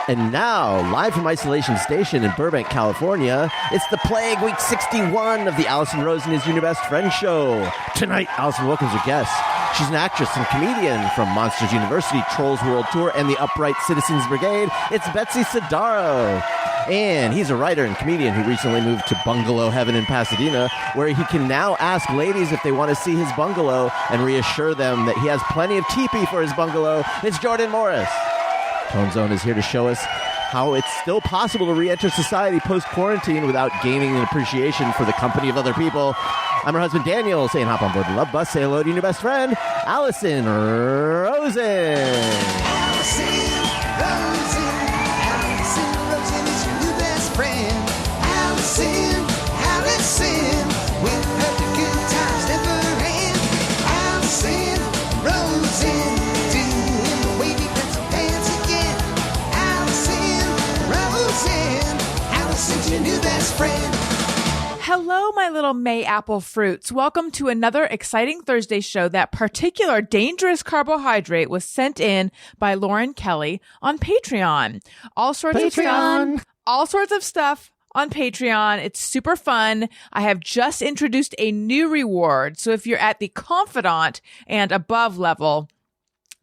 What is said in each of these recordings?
And now, live from Isolation Station in Burbank, California, it's the Plague Week 61 of the Alison Rosen is Your New Best Friend show. Tonight, Alison welcomes her guest. She's an actress and comedian from Monsters University, Trolls World Tour, and the Upright Citizens Brigade. It's Betsy Sodaro. And he's a writer and comedian who recently moved to Bungalow Heaven in Pasadena, where he can now ask ladies if they want to see his bungalow and reassure them that he has plenty of teepee for his bungalow. It's Jordan Morris. Tone Zone is here to show us how it's still possible to re-enter society post-quarantine without gaining an appreciation for the company of other people. I'm her husband, Daniel, saying hop on board the Love Bus. Say hello to your new best friend, Alison Rosen. Alison Rosen. Alison Rosen is your new best friend. Alison, with her the good times never end. Alison Rosen, doing the wavy pencil dance again. Alison Rosen, Alison's your new best friend. Hello, my little May apple fruits. Welcome to another exciting Thursday show. That particular dangerous carbohydrate was sent in by Lauren Kelly on Patreon. All sorts of stuff on Patreon. It's super fun. I have just introduced a new reward. So if you're at the confidant and above level,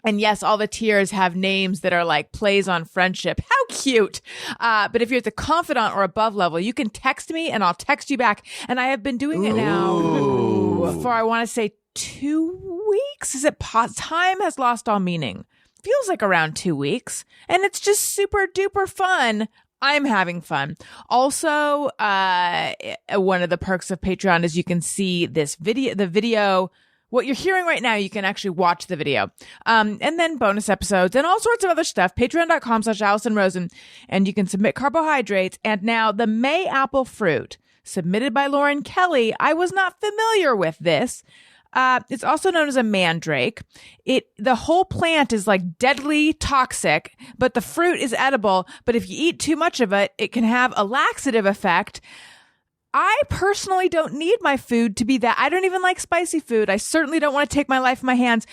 and yes, all the tiers have names that are like plays on friendship. How cute. But if you're at the confidant or above level, you can text me and I'll text you back. And I have been doing it now for, I want to say 2 weeks. Is it time has lost all meaning? Feels like around 2 weeks. And it's just super duper fun. I'm having fun. Also, one of the perks of Patreon is you can see the video. What you're hearing right now, you can actually watch the video. And then bonus episodes and all sorts of other stuff. Patreon.com/Alison Rosen. And you can submit carbohydrates. And now the May apple fruit submitted by Lauren Kelly. I was not familiar with this. It's also known as a mandrake. The whole plant is like deadly toxic, but the fruit is edible. But if you eat too much of it, it can have a laxative effect. I personally don't need my food to be that. I don't even like spicy food. I certainly don't want to take my life in my hands.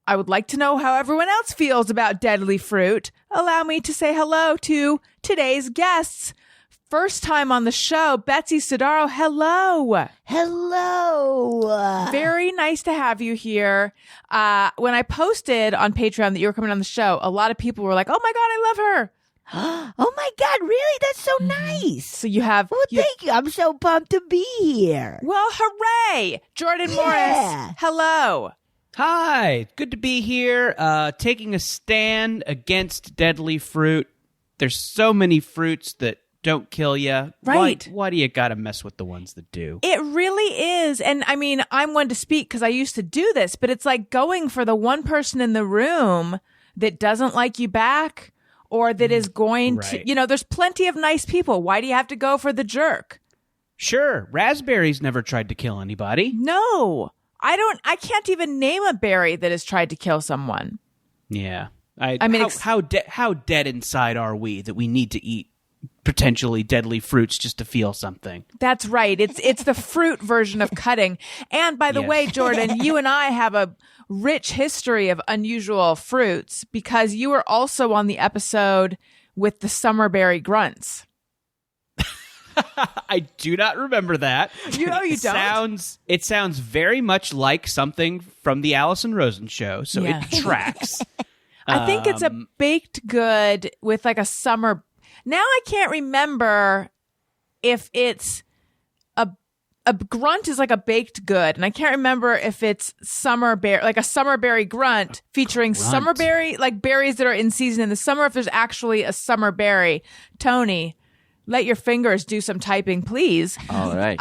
I would like to know how everyone else feels about deadly fruit. Allow me to say hello to today's guests. First time on the show, Betsy Sodaro. Hello. Hello. Very nice to have you here. When I posted on Patreon that you were coming on the show, a lot of people were like, oh my God, I love her. Oh my God, really? That's so nice. So you have... Well, thank you. I'm so pumped to be here. Well, hooray. Jordan Morris. Hello. Hi. Good to be here. Taking a stand against deadly fruit. There's so many fruits that don't kill you. Right. Why do you got to mess with the ones that do? It really is. And I mean, I'm one to speak because I used to do this, but it's like going for the one person in the room that doesn't like you back. Or that is going to, there's plenty of nice people. Why do you have to go for the jerk? Sure. Raspberries never tried to kill anybody. No. I can't even name a berry that has tried to kill someone. Yeah. I mean, how dead inside are we that we need to eat potentially deadly fruits just to feel something? That's right. It's the fruit version of cutting. And by the way, Jordan, you and I have a rich history of unusual fruits because you were also on the episode with the summerberry grunts. I do not remember that. You don't? It sounds very much like something from the Alison Rosen show, so it tracks. I think it's a baked good with like a summer. Now I can't remember if it's a grunt is like a baked good, and I can't remember if it's like a summerberry grunt featuring summerberry, like berries that are in season in the summer. If there's actually a summerberry, Tony, let your fingers do some typing, please. All right.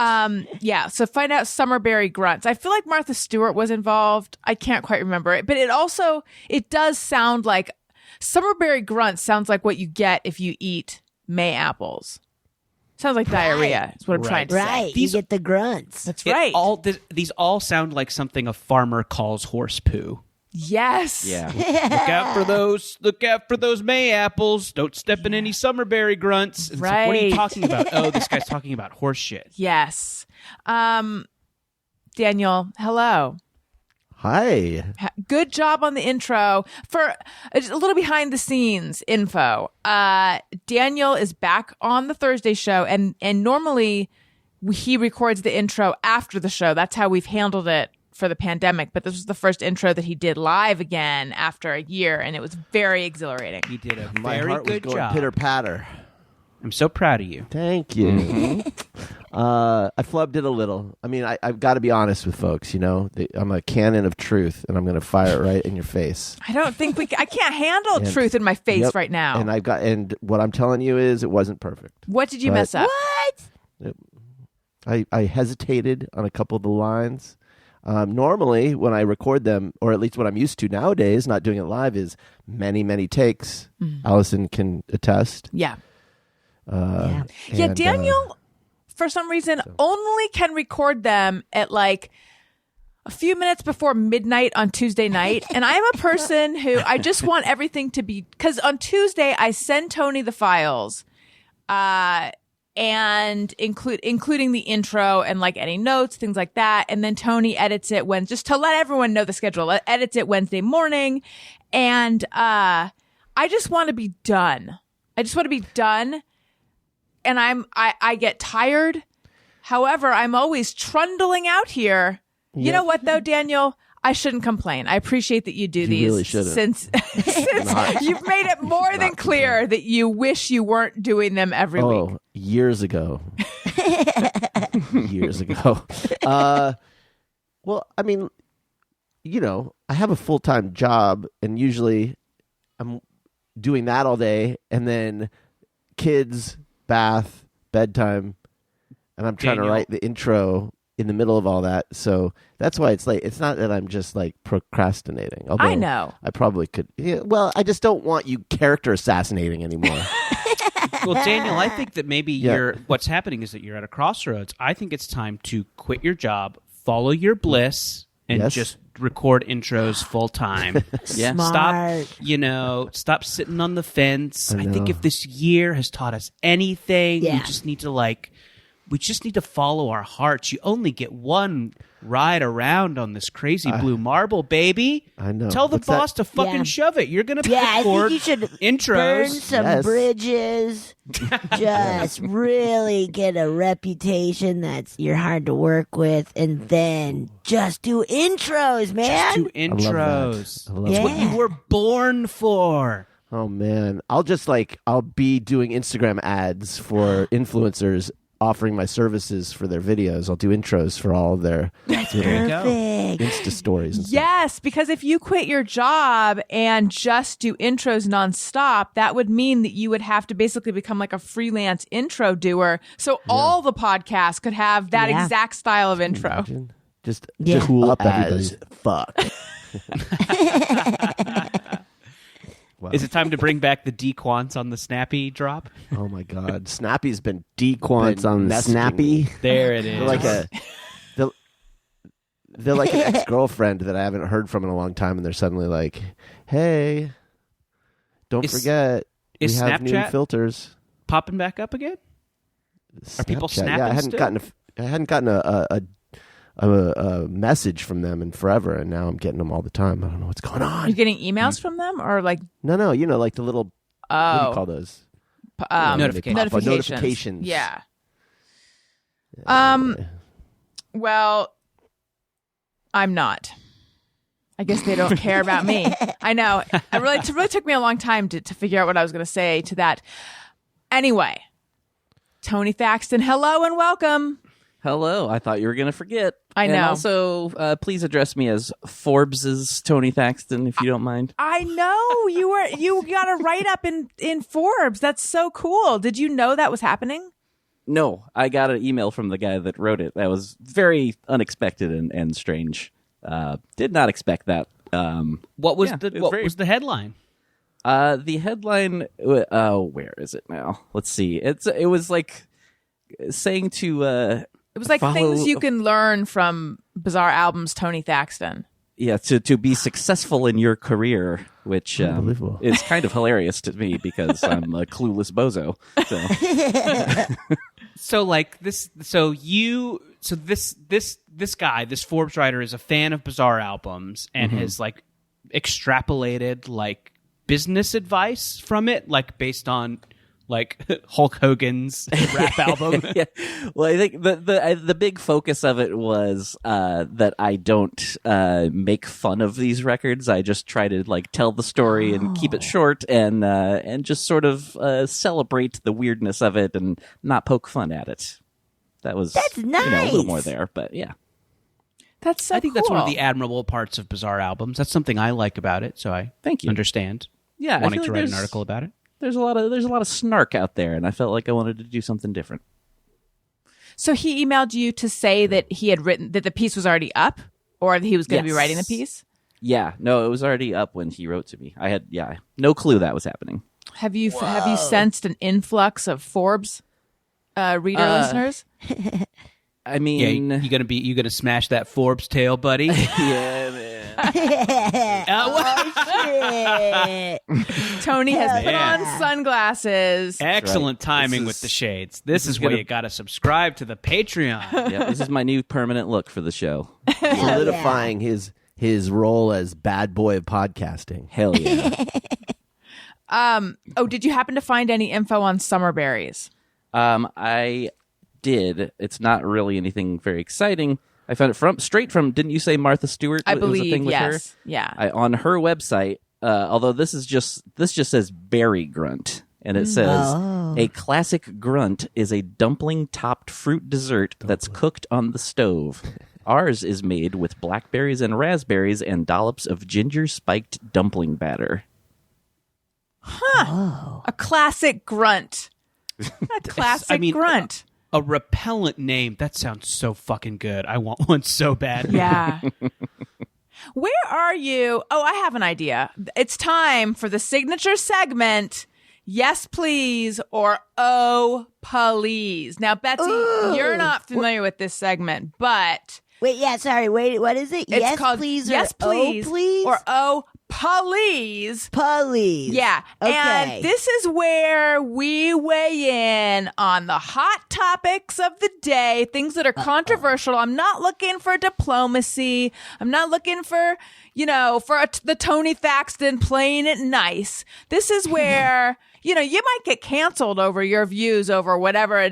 So find out summerberry grunts. I feel like Martha Stewart was involved. I can't quite remember it, but it does sound like summerberry grunts sounds like what you get if you eat May apples. Sounds like diarrhea is what I'm trying to say. Right, you get the grunts. That's right. These all sound like something a farmer calls horse poo. Yes. Yeah. Look out for those May apples. Don't step in any summerberry grunts. It's like, what are you talking about? Oh, this guy's talking about horse shit. Yes. Daniel, hello. Hi. Good job on the intro. For a little behind the scenes info, Daniel is back on the Thursday show, and normally he records the intro after the show. That's how we've handled it for the pandemic. But this was the first intro that he did live again after a year, and it was very exhilarating. You did a My very heart was good going job. pitter patter. I'm so proud of you. Thank you. I flubbed it a little. I mean, I've got to be honest with folks. You know, I'm a cannon of truth, and I'm going to fire it right in your face. I don't think I can't handle truth in my face Yep. right now. And what I'm telling you is, it wasn't perfect. What did you But- mess up? What? I hesitated on a couple of the lines. Normally, when I record them, or at least what I'm used to nowadays, not doing it live, is many, many takes. Alison can attest. Yeah. Yeah. Yeah, And, Daniel, for some reason, only can record them at like a few minutes before midnight on Tuesday night. And I'm a person who I just want everything to be, because on Tuesday I send Tony the files, and including the intro and like any notes, things like that. And then Tony edits it just to let everyone know the schedule, edits it Wednesday morning. And I just want to be done. And I get tired. However, I'm always trundling out here. You know what though, Daniel? I shouldn't complain. I appreciate that you do these. really shouldn't. Since you've made it more than clear that you wish you weren't doing them every week. Years ago. Years ago. Well, I mean, you know, I have a full-time job, and usually I'm doing that all day, and then kids, bath, bedtime, and I'm trying to Daniel. write the intro in the middle of all that. So that's why it's late. It's not that I'm just like procrastinating. Although I know. I probably could. Yeah, well, I just don't want you character assassinating anymore. Well, Daniel, I think that maybe Yeah. what's happening is that you're at a crossroads. I think it's time to quit your job, follow your bliss, and Yes. just record intros full time. Yeah. Smart. Stop sitting on the fence. I I think know. if this year has taught us anything, Yeah. we just need to follow our hearts. You only get one ride around on this crazy blue marble, baby. I know. Tell the What's that? boss to fucking Yeah. shove it. You're gonna Yeah, I record think you should burn intros. some Yes. bridges. Just really get a reputation that you're hard to work with, and then just do intros, man. Just do I love intros. that. I love It's that. what you were born for. Oh man, I'll be doing Instagram ads for influencers offering my services for their videos. I'll do intros for all of their There you go. Perfect. Insta stories and stuff. Yes, because if you quit your job and just do intros nonstop, that would mean that you would have to basically become like a freelance intro doer. So all the podcasts could have that Yeah. exact style of intro. Imagine. Just Yeah. cool Up as fuck. Wow. Is it time to bring back the dequants on the Snappy drop? Oh my god, Snappy's been dequants on messaging Snappy. me. There it is. They're like they're like an ex-girlfriend that I haven't heard from in a long time, and they're suddenly like, "Hey, don't Is- forget we is have new Snapchat filters." popping back up again? Are people Snapchat. snapping Yeah, I hadn't still? gotten a message from them in forever, and now I'm getting them all the time. I don't know what's going You're on. getting emails from them or like No, you know, like the little what do you call those? Notifications. Notifications. Yeah. Well, I'm not. I guess they don't care about me. I know. It really took me a long time to figure out what I was going to say to that. Anyway, Tony Thaxton, hello and welcome. Hello. I thought you were going to forget. I And know. also, please address me as Forbes's Tony Thaxton, if you don't mind. I know you got a write up in Forbes. That's so cool. Did you know that was happening? No, I got an email from the guy that wrote it. That was very unexpected and strange. Did not expect that. What was Yeah, it was what very- was the headline? The headline. Where is it now? Let's see. It was like saying to. It was like Follow- things you can learn from Bizarre Album's Tony Thaxton. Yeah, to be successful in your career, which Unbelievable. is kind of hilarious to me because I'm a clueless bozo. So So like this. So this this Forbes writer is a fan of Bizarre albums and has like extrapolated like business advice from it, like based on like Hulk Hogan's rap album. Yeah. Well, I think the big focus of it was that I don't make fun of these records. I just try to like tell the story and keep it short and just sort of celebrate the weirdness of it and not poke fun at it. That's nice. A little more there, but yeah. That's so I think that's one of the admirable parts of Bizarre albums. That's something I like about it, so I Thank you. understand. Yeah, I wanting feel to like write an article about it. There's a lot of snark out there, and I felt like I wanted to do something different. So he emailed you to say that he had written that the piece was already up, or that he was going to be Yes. writing the piece. Yeah, no, it was already up when he wrote to me. I had no clue that was happening. Have you sensed an influx of Forbes reader listeners? I Yeah, mean, you gonna smash that Forbes tail, buddy? yeah, man. Shit. Tony has put Yeah. on sunglasses. Excellent timing This with is- the shades. This is where gonna- you got to subscribe to the Patreon. Yeah, this is my new permanent look for the show. Solidifying his role as bad boy of podcasting. Hell yeah. Oh, did you happen to find any info on summer berries? I did. It's not really anything very exciting. I found it straight from. Didn't you say Martha Stewart? I was a believe thing with yes. her? Yeah. On her website. Although this just says berry grunt, and it says a classic grunt is a dumpling-topped fruit dessert that's cooked on the stove. Ours is made with blackberries and raspberries and dollops of ginger-spiked dumpling batter. A classic grunt. A classic grunt. A repellent name. That sounds so fucking good. I want one so bad. Yeah. Where are you? Oh, I have an idea. It's time for the signature segment. Yes, please, or oh, please. Now, Betsy, you're not familiar with this segment, but Wait, yeah, sorry. Wait, what is it? it's Yes, called please, Yes, or please, oh, please, or oh, please. please. Yeah. Okay. And this is where we weigh in on the hot topics of the day, things that are controversial. I'm not looking for diplomacy. I'm not looking for, the Tony Thaxton playing it nice. This is where, you might get canceled over your views over whatever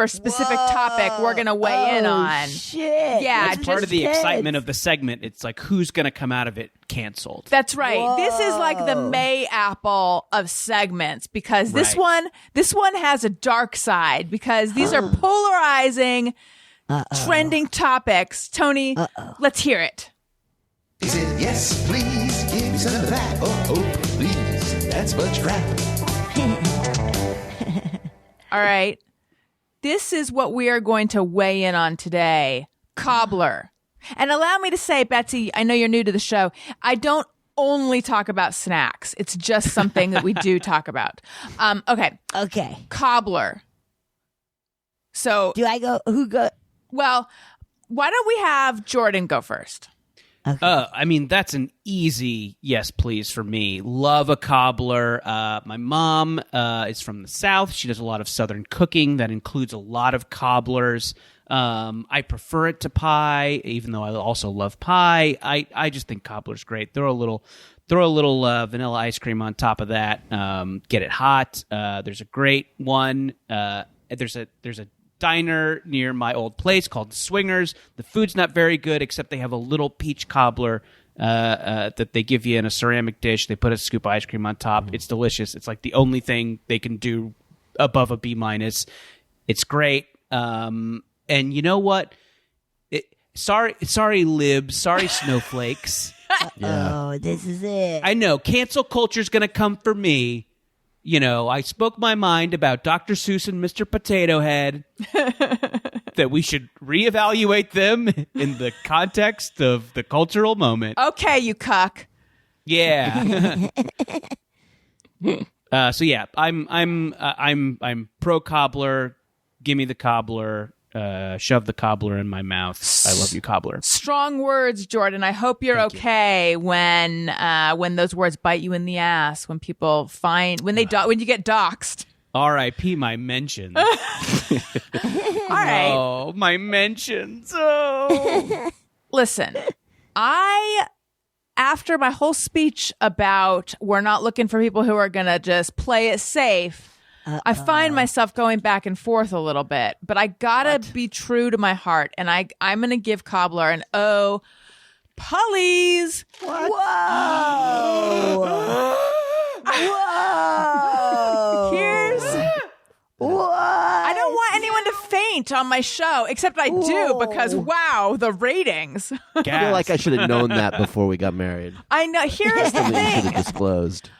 specific topic we're going to weigh in on. Shit. Yeah, That's part of the kids. excitement of the segment. It's like, who's going to come out of it canceled? That's right. This is like the May apple of segments because this one has a dark side because these are polarizing, trending topics. Tony, let's hear it. He said, yes, please, give me some of that. Oh, please, that's much crap. All right. This is what we are going to weigh in on today. Cobbler. And allow me to say, Betsy, I know you're new to the show. I don't only talk about snacks. It's just something that we do talk about. Okay. Okay. Cobbler. So, Do I go? Who go? well, why don't we have Jordan go first? I mean, that's an easy yes, please for me. Love a cobbler. My mom is from the South. She does a lot of Southern cooking that includes a lot of cobblers. I prefer it to pie, even though I also love pie. I just think cobbler's great. Throw a little vanilla ice cream on top of that. Get it hot. There's a great one. There's a diner near my old place called the Swingers. The food's not very good, except they have a little peach cobbler that they give you in a ceramic dish. They put a scoop of ice cream on top. It's delicious. It's like the only thing they can do above a B-. It's great. And you know what? Sorry, libs. Sorry, snowflakes. Oh, this is it. I know cancel culture's going to come for me. I spoke my mind about Dr. Seuss and Mr. Potato Head, that we should reevaluate them in the context of the cultural moment. Okay, you cuck. Yeah. So yeah, I'm pro cobbler. Give me the cobbler. Shove the cobbler in my mouth. I love you, cobbler. Strong words, Jordan. I hope you're okay when those words bite you in the ass. When people when you get doxxed. R.I.P. my mentions. All right. Oh, my mentions. Oh. Listen, after my whole speech about we're not looking for people who are going to just play it safe, I find myself going back and forth a little bit. But I got to be true to my heart. And I'm going to give Cobbler an O. Please. Whoa! Whoa! Here's... What? I don't want anyone to faint on my show, except I do because, wow, the ratings. I feel like I should have known that before we got married. I know. Here's the Something you should thing. have disclosed.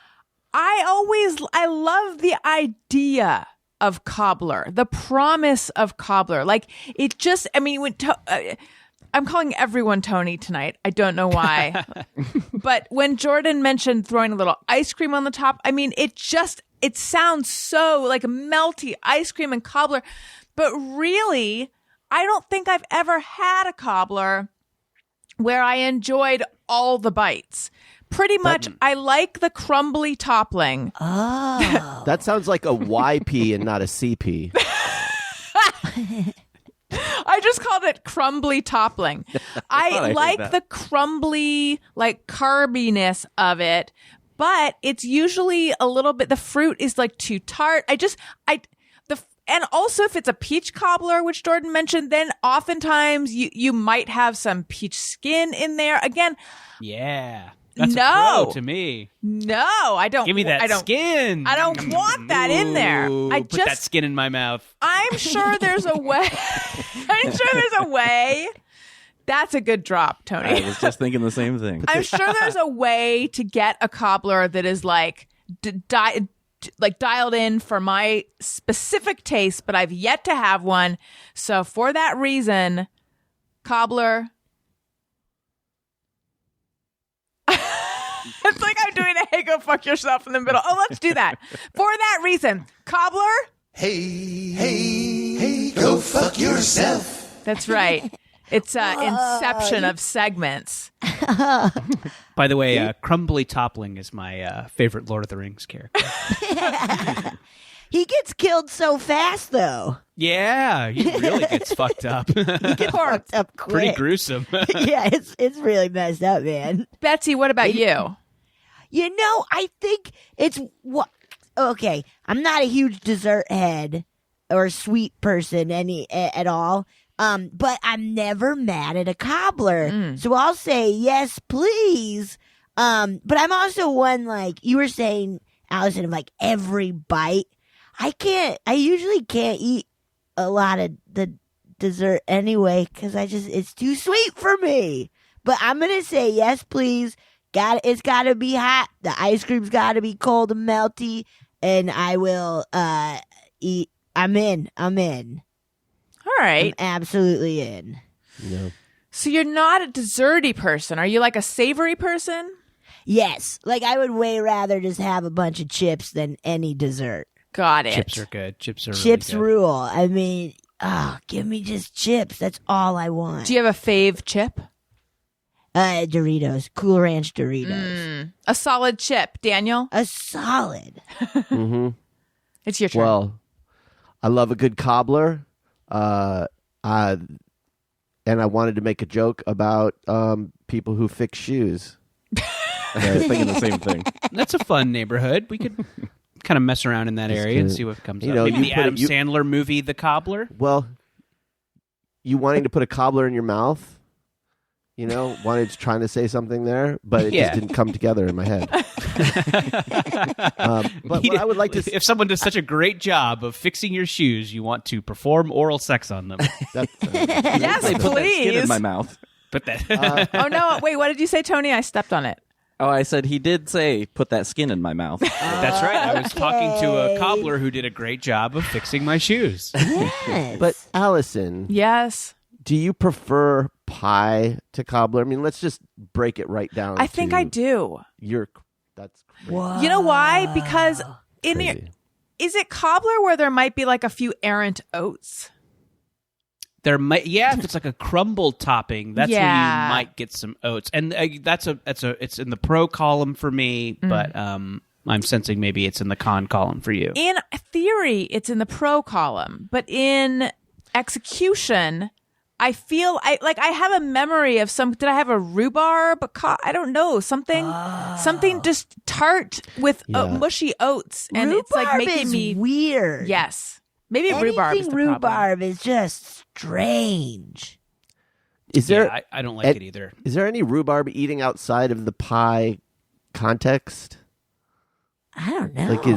I love the idea of Cobbler, the promise of Cobbler. Like, it just, I mean, I'm calling everyone Tony tonight. I don't know why. But when Jordan mentioned throwing a little ice cream on the top, I mean, it sounds so like melty ice cream and Cobbler. But really, I don't think I've ever had a Cobbler where I enjoyed all the bites. Pretty much, I like the crumbly toppling. Oh. That sounds like a YP and not a CP. I just called it crumbly toppling. I heard like that. the crumbly, like carbiness of it, but it's usually a little bit, the fruit is like too tart. And also if it's a peach cobbler, which Jordan mentioned, then oftentimes you might have some peach skin in there. Again, Yeah. That's No. a pro to me. no, I don't. Give me that skin. I don't want that in there. Ooh, I put that just, skin in my mouth. I'm sure there's a way. I'm sure there's a way. That's a good drop, Tony. I was just thinking the same thing. I'm sure there's a way to get a cobbler that is like dialed in for my specific taste, but I've yet to have one. So for that reason, Cobbler. It's like I'm doing a hey, go fuck yourself in the middle. Oh, let's do that. For that reason, Cobbler. Hey, go fuck yourself. That's right. It's inception of segments. By the way, Crumbly Toppling is my favorite Lord of the Rings character. He gets killed so fast, though. Yeah, he really gets fucked up. Fucked up quick. Pretty gruesome. Yeah, it's really messed up, man. Betsy, what about you? You know, I think it's what. Okay, I'm not a huge dessert head or sweet person at all. But I'm never mad at a cobbler, so I'll say yes, please. But I'm also one like you were saying, Alison, of like every bite. I usually can't eat a lot of the dessert anyway because it's too sweet for me. But I'm gonna say yes, please. It's gotta be hot. The ice cream's gotta be cold and melty, and I will eat. I'm in. All right. I'm absolutely in. No. So you're not a desserty person. Are you like a savory person? Yes, like I would way rather just have a bunch of chips than any dessert. Got it. Chips are good. Chips are Chips really good. rule. I mean, give me just chips. That's all I want. Do you have a fave chip? Doritos, Cool Ranch Doritos. A solid chip, Daniel. A solid. Mm-hmm. It's your turn. Well, I love a good cobbler. And I wanted to make a joke about people who fix shoes. I was thinking the same thing. That's a fun neighborhood. We could kind of mess around in that area and see what comes you up. know, Maybe you the put Adam you- Sandler movie, The Cobbler. Well, you wanting to put a cobbler in your mouth, you know, trying to say something there, but it Yeah. just didn't come together in my head. But what I would like to If someone does such a great job of fixing your shoes, you want to perform oral sex on them. that's, yes, They put that skin please. in my mouth. But that Oh no! Wait, what did you say, Tony? I stepped on it. Oh, I said he did say put that skin in my mouth. That's right. I was talking to a cobbler who did a great job of fixing my shoes. Yes. But Allison, Yes, do you prefer pie to cobbler? I mean, let's just break it right down. I think to I do. That's crazy. Whoa. You know why? Because Crazy. is it cobbler where there might be like a few errant oats? There might, if it's like a crumble topping, that's when Yeah. you might get some oats, and it's in the pro column for me. But I'm sensing maybe it's in the con column for you. In theory, it's in the pro column, but in execution, I feel I have a memory of did I have a rhubarb? I don't know, something just tart with mushy oats, and Rhubarb it's like making is me weird. Yes, maybe rhubarb is the rhubarb problem. is just strange. Is there? Yeah, I don't like it either. Is there any rhubarb eating outside of the pie context? I don't know. Like,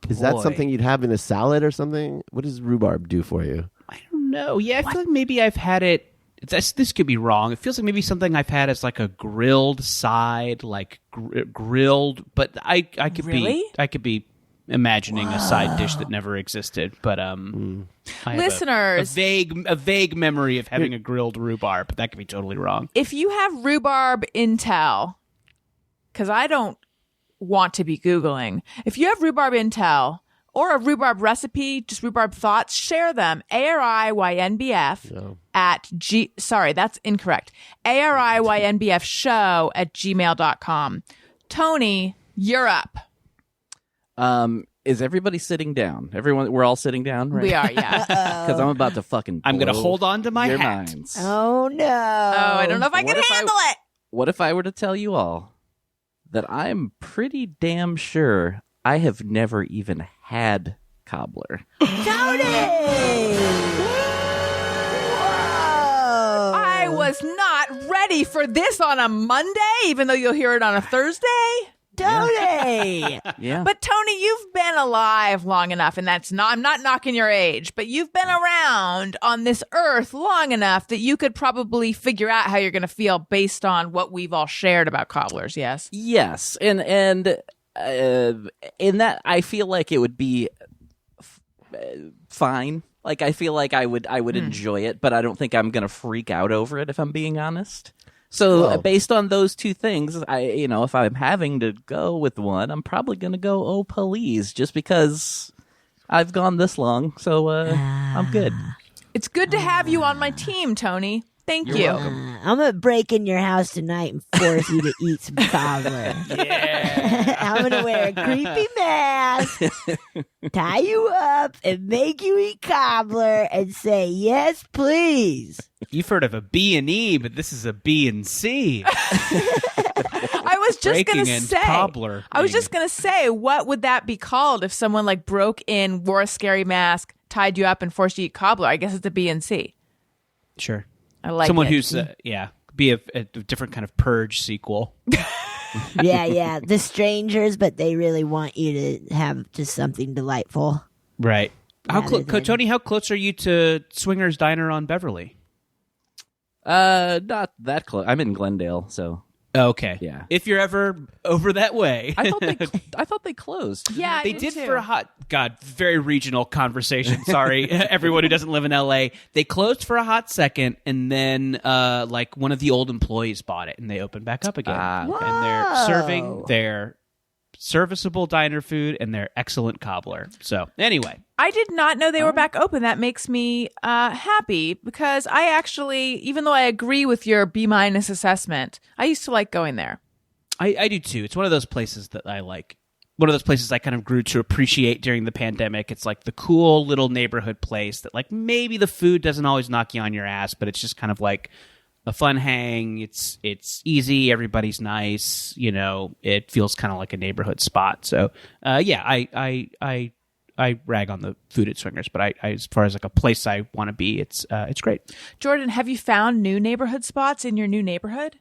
is that Boy. something you'd have in a salad or something? What does rhubarb do for you? I don't know. Yeah, I feel like maybe I've had it. This could be wrong. It feels like maybe something I've had as like a grilled side, like grilled. But I could be imagining a side dish that never existed. But I have Listeners, a vague memory of having a grilled rhubarb. But that could be totally wrong. if you have rhubarb intel, because I don't want to be Googling, if you have rhubarb intel or a rhubarb recipe, just rhubarb thoughts, share them. ARIYNBF sorry, that's incorrect. ARIYNBF show at gmail.com. Tony, you're up. Is everybody sitting down? We're all sitting down, right? We are, yeah. Because I'm about to fucking. I'm going to blow hold on to my your hat. minds. Oh no! Oh, I don't know if I What can if handle it. What if I were to tell you all that I'm pretty damn sure I have never even had Cobbler? Tony! Whoa! I was not ready for this on a Monday, even though you'll hear it on a Thursday. Tony! Yeah. But Tony, you've been alive long enough, and I'm not knocking your age, but you've been around on this earth long enough that you could probably figure out how you're going to feel based on what we've all shared about cobblers, yes? Yes, and in that I feel like it would be fine. Like I feel like I would enjoy it, but I don't think I'm gonna freak out over it if I'm being honest. So based on those two things, if I'm having to go with one, I'm probably gonna go oh please, just because I've gone this long. So I'm good. It's good to have you on my team, Tony. Thank you. I'm gonna break in your house tonight and force you to eat some cobbler. Yeah. I'm gonna wear a creepy mask, tie you up, and make you eat cobbler and say yes, please. You've heard of a B&E, but this is a B&C. I was just Breaking going to and say, cobbler I was thing. just going to say, what would that be called if someone like broke in, wore a scary mask, tied you up, and forced you to eat cobbler? I guess it's a B&C. Sure. I like Someone it. who's, be a different kind of Purge sequel. Yeah. The strangers, but they really want you to have just something delightful. Right. Rather than- Tony, how close are you to Swingers Diner on Beverly? Not that close. I'm in Glendale, so Okay. Yeah. If you're ever over that way. I thought they closed. Yeah, I They do did too. for a hot very regional conversation. Sorry, everyone who doesn't live in LA. They closed for a hot second, and then like one of the old employees bought it, and they opened back up again. Ah, okay. And they're serving their serviceable diner food and their excellent cobbler. So anyway, I did not know they were back open. That makes me happy because I actually, even though I agree with your B- assessment, I used to like going there. I do too. It's one of those places that I like. One of those places I kind of grew to appreciate during the pandemic. It's like the cool little neighborhood place that like maybe the food doesn't always knock you on your ass, but it's just kind of like a fun hang. It's easy. Everybody's nice. You know, it feels kind of like a neighborhood spot. So yeah, I rag on the food at Swingers, but I as far as like a place I want to be, it's great. Jordan, have you found new neighborhood spots in your new neighborhood?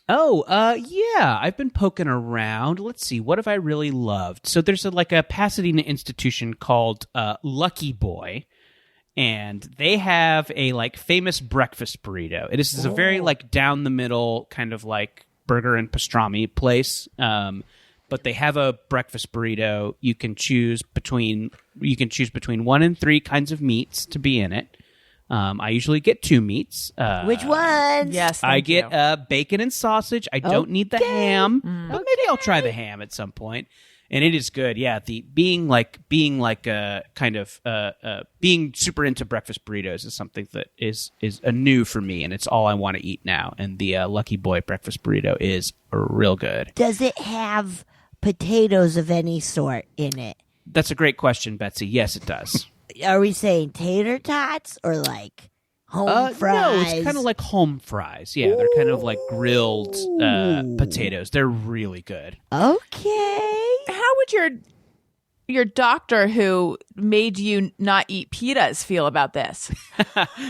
Oh, yeah, I've been poking around. Let's see, what have I really loved? So there's a Pasadena institution called Lucky Boy, and they have a like famous breakfast burrito. It is a very like down the middle kind of like burger and pastrami place. But they have a breakfast burrito. You can choose between 1 and 3 kinds of meats to be in it. I usually get 2 meats. Which ones? Yes, I thank get you. bacon and sausage. I don't need the ham, but maybe I'll try the ham at some point. And it is good. Yeah, being super into breakfast burritos is something that is a new for me, and it's all I want to eat now. And the Lucky Boy breakfast burrito is real good. Does it have potatoes of any sort in it? That's a great question, Betsy. Yes, it does. Are we saying tater tots or like home fries? No, it's kind of like home fries. Yeah, they're kind of like grilled potatoes. They're really good. Okay. How would your doctor who made you not eat pitas feel about this?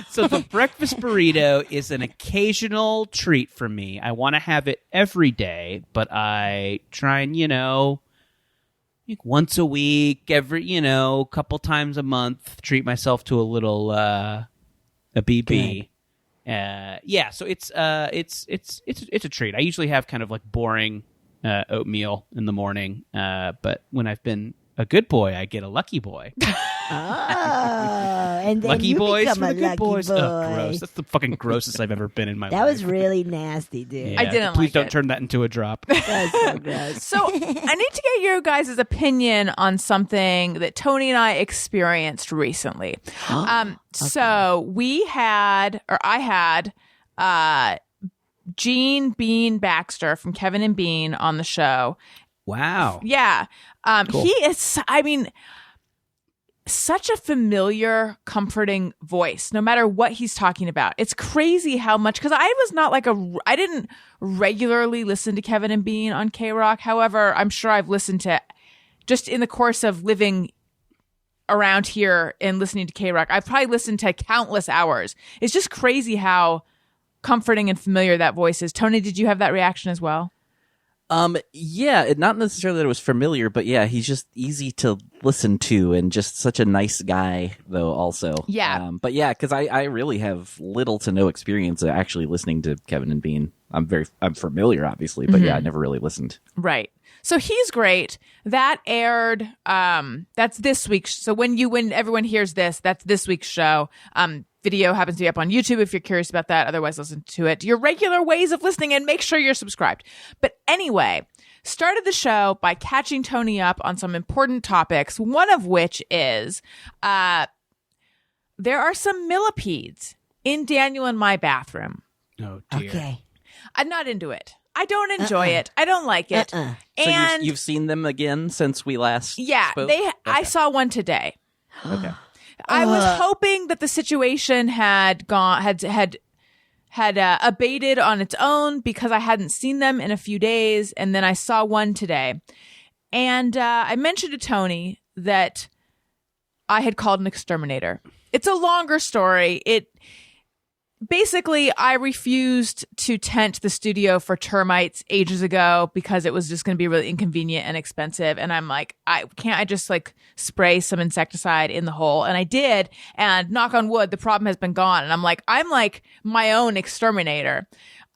So the breakfast burrito is an occasional treat for me. I want to have it every day, but I try and, once a week, every, couple times a month, treat myself to a little a BB. So it's a treat. I usually have kind of like boring oatmeal in the morning, but when I've been a good boy, I get a lucky boy. And then lucky you boys become for a the good lucky boys. boy. Oh, gross. That's the fucking grossest I've ever been in my life. That was really nasty, dude. Yeah, I didn't Please like don't it. turn that into a drop. That was so gross. So I need to get your guys' opinion on something that Tony and I experienced recently. So I had Gene Bean Baxter from Kevin and Bean on the show. Wow. Yeah. He is, such a familiar, comforting voice, no matter what he's talking about. It's crazy how much, because I was not I didn't regularly listen to Kevin and Bean on K-Rock. However, I'm sure I've listened to, just in the course of living around here and listening to K-Rock, I've probably listened to countless hours. It's just crazy how comforting and familiar that voice is. Tony, did you have that reaction as well? Not necessarily that it was familiar, but yeah, he's just easy to listen to and just such a nice guy, though, also. Yeah. But yeah, because I really have little to no experience of actually listening to Kevin and Bean. I'm familiar, obviously, but yeah, I never really listened. Right. So he's great. That aired, that's this week's. So when everyone hears this, that's this week's show. Video happens to be up on YouTube if you're curious about that. Otherwise, listen to it. Your regular ways of listening, and make sure you're subscribed. But anyway, started the show by catching Tony up on some important topics, one of which is there are some millipedes in Daniel and my bathroom. Oh, dear. Okay. I'm not into it. I don't enjoy it. I don't like it. So And you've seen them again since we last spoke? I saw one today. Okay. I was hoping that the situation had abated on its own because I hadn't seen them in a few days, and then I saw one today. And I mentioned to Tony that I had called an exterminator. It's a longer story. Basically, I refused to tent the studio for termites ages ago because it was just going to be really inconvenient and expensive. And I'm like, can't I just like spray some insecticide in the hole? And I did. And knock on wood, the problem has been gone. And I'm like my own exterminator.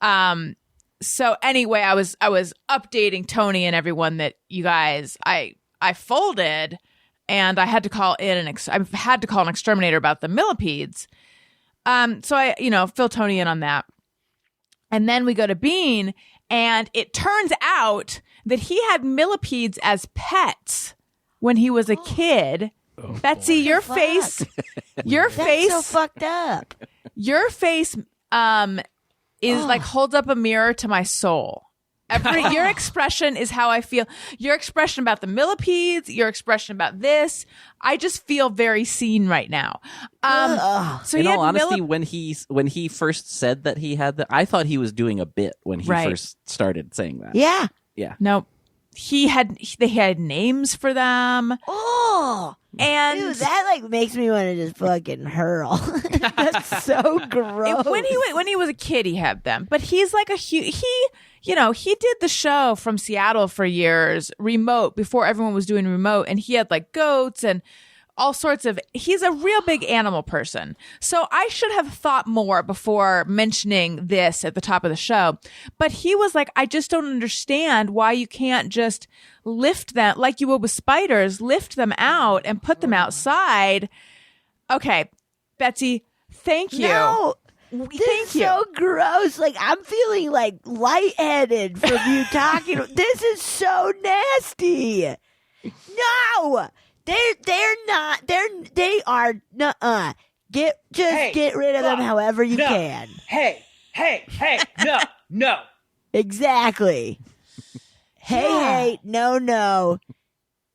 So anyway, I was updating Tony and everyone that you guys, I folded and I had to call an exterminator about the millipedes. So I, fill Tony in on that. And then we go to Bean, and it turns out that he had millipedes as pets when he was a kid. Oh, Betsy, your face, That's so fucked up. Your face, is like holds up a mirror to my soul. Your expression is how I feel. Your expression about the millipedes, your expression about this, I just feel very seen right now. So in all honesty, when he first said that he had I thought he was doing a bit when he first started saying that. Yeah. Yeah. No, they had names for them. Oh, and dude, that makes me want to just fucking hurl. That's so gross. When he was a kid, he had them, but he's like he did the show from Seattle for years, remote, before everyone was doing remote, and he had like goats and all sorts of, he's a real big animal person. So I should have thought more before mentioning this at the top of the show. But he was like, I just don't understand why you can't just lift them like you would with spiders, lift them out and put them outside. Okay, Betsy, thank you. No. Thank you. So gross. I'm feeling lightheaded from you talking. This is so nasty. No, they're not. They are. Nuh-uh. Get rid of them however you can. Hey, no. Exactly. Hey, no.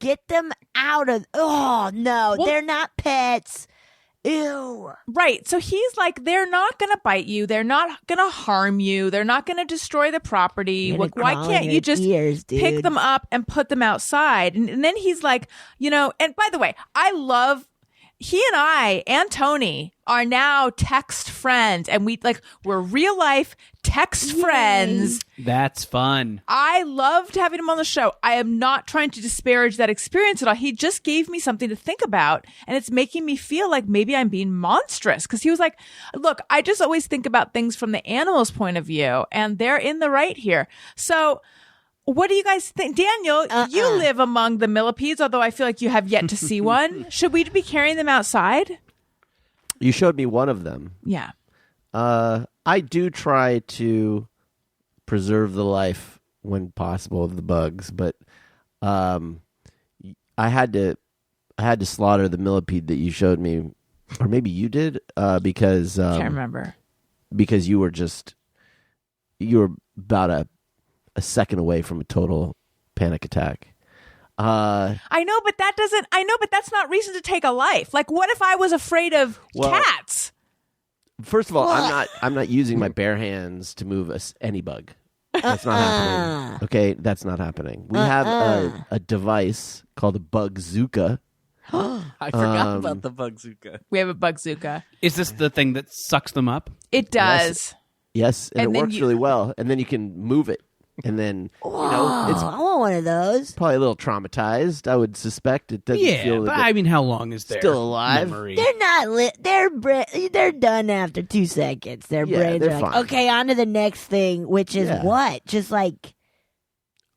Get them out of... Oh, no. Well- they're not pets. Ew. Right. So he's like, they're not going to bite you. They're not going to harm you. They're not going to destroy the property. They're Like, gonna why crawl can't in you your just ears, pick dude. them up and put them outside? And then he's like, and by the way, I love... He and I and Tony are now text friends, and we're real life text friends. That's fun. I loved having him on the show. I am not trying to disparage that experience at all. He just gave me something to think about, and it's making me feel like maybe I'm being monstrous, because he was like, look, I just always think about things from the animal's point of view, and they're in the right here. So what do you guys think? Daniel, you live among the millipedes, although I feel like you have yet to see one. Should we be carrying them outside? You showed me one of them. Yeah. I do try to preserve the life when possible of the bugs, but I had to slaughter the millipede that you showed me, or maybe you did, because Can't remember. because you were about a second away from a total panic attack. I know, but that's not reason to take a life. Like, what if I was afraid of cats? First of all, I'm not using my bare hands to move any bug. That's not happening. Okay, that's not happening. We have a device called a Bugzooka. I forgot about the Bugzooka. We have a Bugzooka. Is this the thing that sucks them up? It does. Yes, and And it then works really well. And then you can move it. And then, it's I want one of those. probably a little traumatized, I would suspect. It doesn't Yeah, feel but like I mean, how long is their Still alive? memory? They're not they're done after 2 seconds. Their Yeah, brains they're are like, fine. okay, on to the next thing, which is Yeah. what? Just like,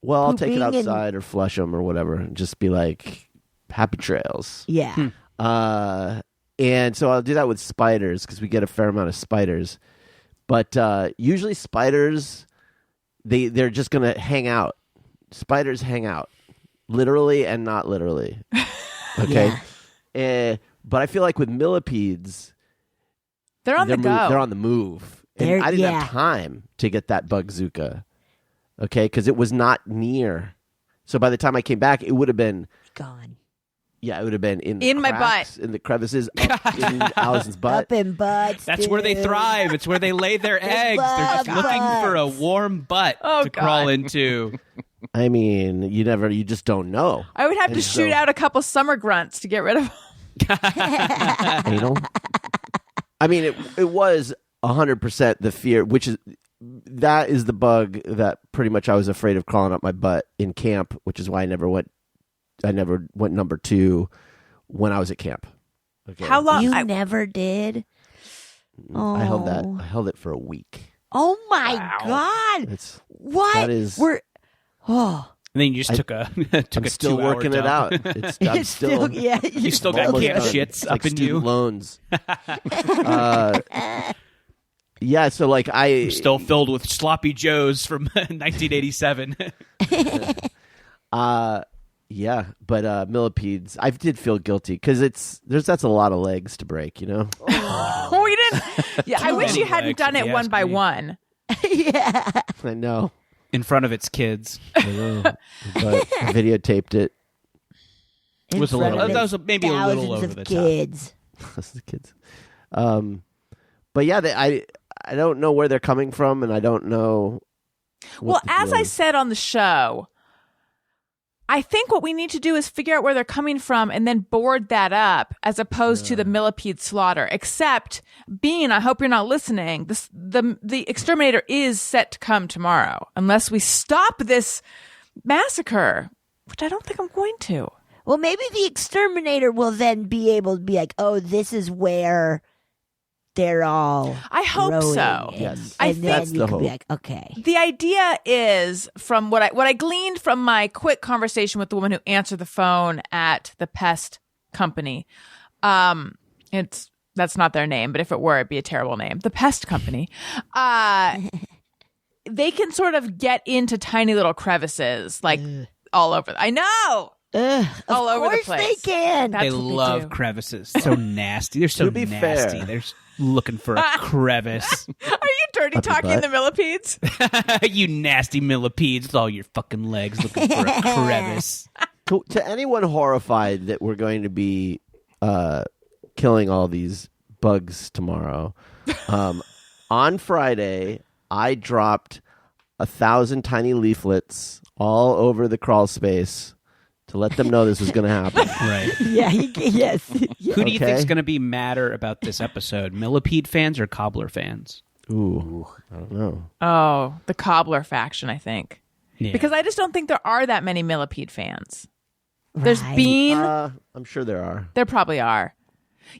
well, I'll take it pooping and- outside or flush them or whatever and just be like, happy trails. yeah. And so I'll do that with spiders because we get a fair amount of spiders. But usually spiders, they're just going to hang out. Spiders hang out, literally and not literally. Okay? But I feel like with millipedes, They're on the go. they're on the move. And I didn't have time to get that Bugzooka. Okay? Because it was not near. So by the time I came back, it would have been... Gone. Yeah, it would have been in my cracks, in the crevices, up in Allison's butt. Up in butts. That's where they dude. thrive. It's where they lay their eggs. They're just love looking for a butts. warm butt to God. crawl into. I mean, you just don't know. I would have to And shoot so- out a couple summer grunts to get rid of them. Anal. I mean, it was 100% the fear, that is the bug that pretty much I was afraid of crawling up my butt in camp, which is why I never went number 2 when I was at camp. Okay. How long? You never did? I held it for a week. Oh my God. It's What? that is- We're. Oh. And then you just took a I'm still 2-hour working it dump. out. I'm It's still yeah. You still got almost camp done. shits It's up like in student you. loans. Yeah, so like I Still filled with sloppy joes from 1987. Yeah, but millipedes, I did feel guilty because that's a lot of legs to break, you know. Oh, we didn't. Yeah, I wish you many hadn't legs, done if it you one ask by me. one. Yeah. I know, In front of its kids. I know, but I videotaped it. In Was a front little- of that was maybe a little thousands over of the top. kids. That's the kids. But yeah, I don't know where they're coming from, and I don't know. Well, as I said, said on the show, I think what we need to do is figure out where they're coming from and then board that up as opposed to the millipede slaughter. Except, Bean, I hope you're not listening. The exterminator is set to come tomorrow unless we stop this massacre, which I don't think I'm going to. Well, maybe the exterminator will then be able to be like, oh, this is where they're all. I hope growing, so. and- Yes. I and think- then That's you the can be hope. like, okay. The idea is from what I gleaned from my quick conversation with the woman who answered the phone at the pest company. That's not their name, but if it were, it'd be a terrible name. The pest company. They can sort of get into tiny little crevices, like all over. I know. all over the Of course place. they can. That's They what love do. crevices. So nasty. They're so To be nasty. fair. They're looking for a crevice. Are you dirty talking butt. the millipedes? You nasty millipedes with all your fucking legs looking for a crevice. To anyone horrified that we're going to be killing all these bugs tomorrow, on Friday, I dropped 1,000 tiny leaflets all over the crawl space to let them know this was going to happen. Right. Yeah, yes. Yeah. Who do you Okay. think's going to be madder about this episode? Millipede fans or Cobbler fans? Ooh, I don't know. Oh, the Cobbler faction, I think. Yeah. Because I just don't think there are that many millipede fans. There's Right. Bean. I'm sure there are. There probably are.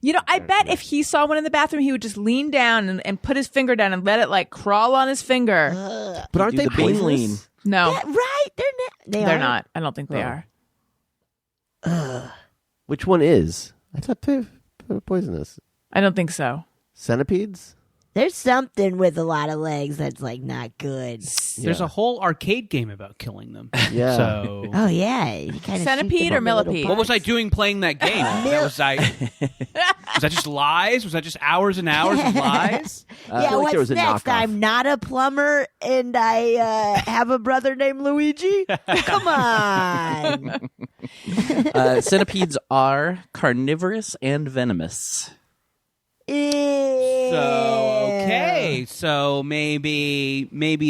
You know, I bet if he saw one in the bathroom, he would just lean down and put his finger down and let it like crawl on his finger. But aren't Do they the bean lean. poisonous? No, Yeah, right? They're they're aren't. not. I don't think they are. Which one is? I thought they were poisonous. I don't think so. Centipedes? There's something with a lot of legs that's like not good. There's Yeah. a whole arcade game about killing them. Yeah. So Oh yeah, you kind of Centipede or millipede? what was I doing playing that game? was that just lies? Was that just hours and hours of lies? I Yeah, feel like what's there was a next? knockoff. I'm not a plumber, and I have a brother named Luigi. Come on. Centipedes are carnivorous and venomous. So maybe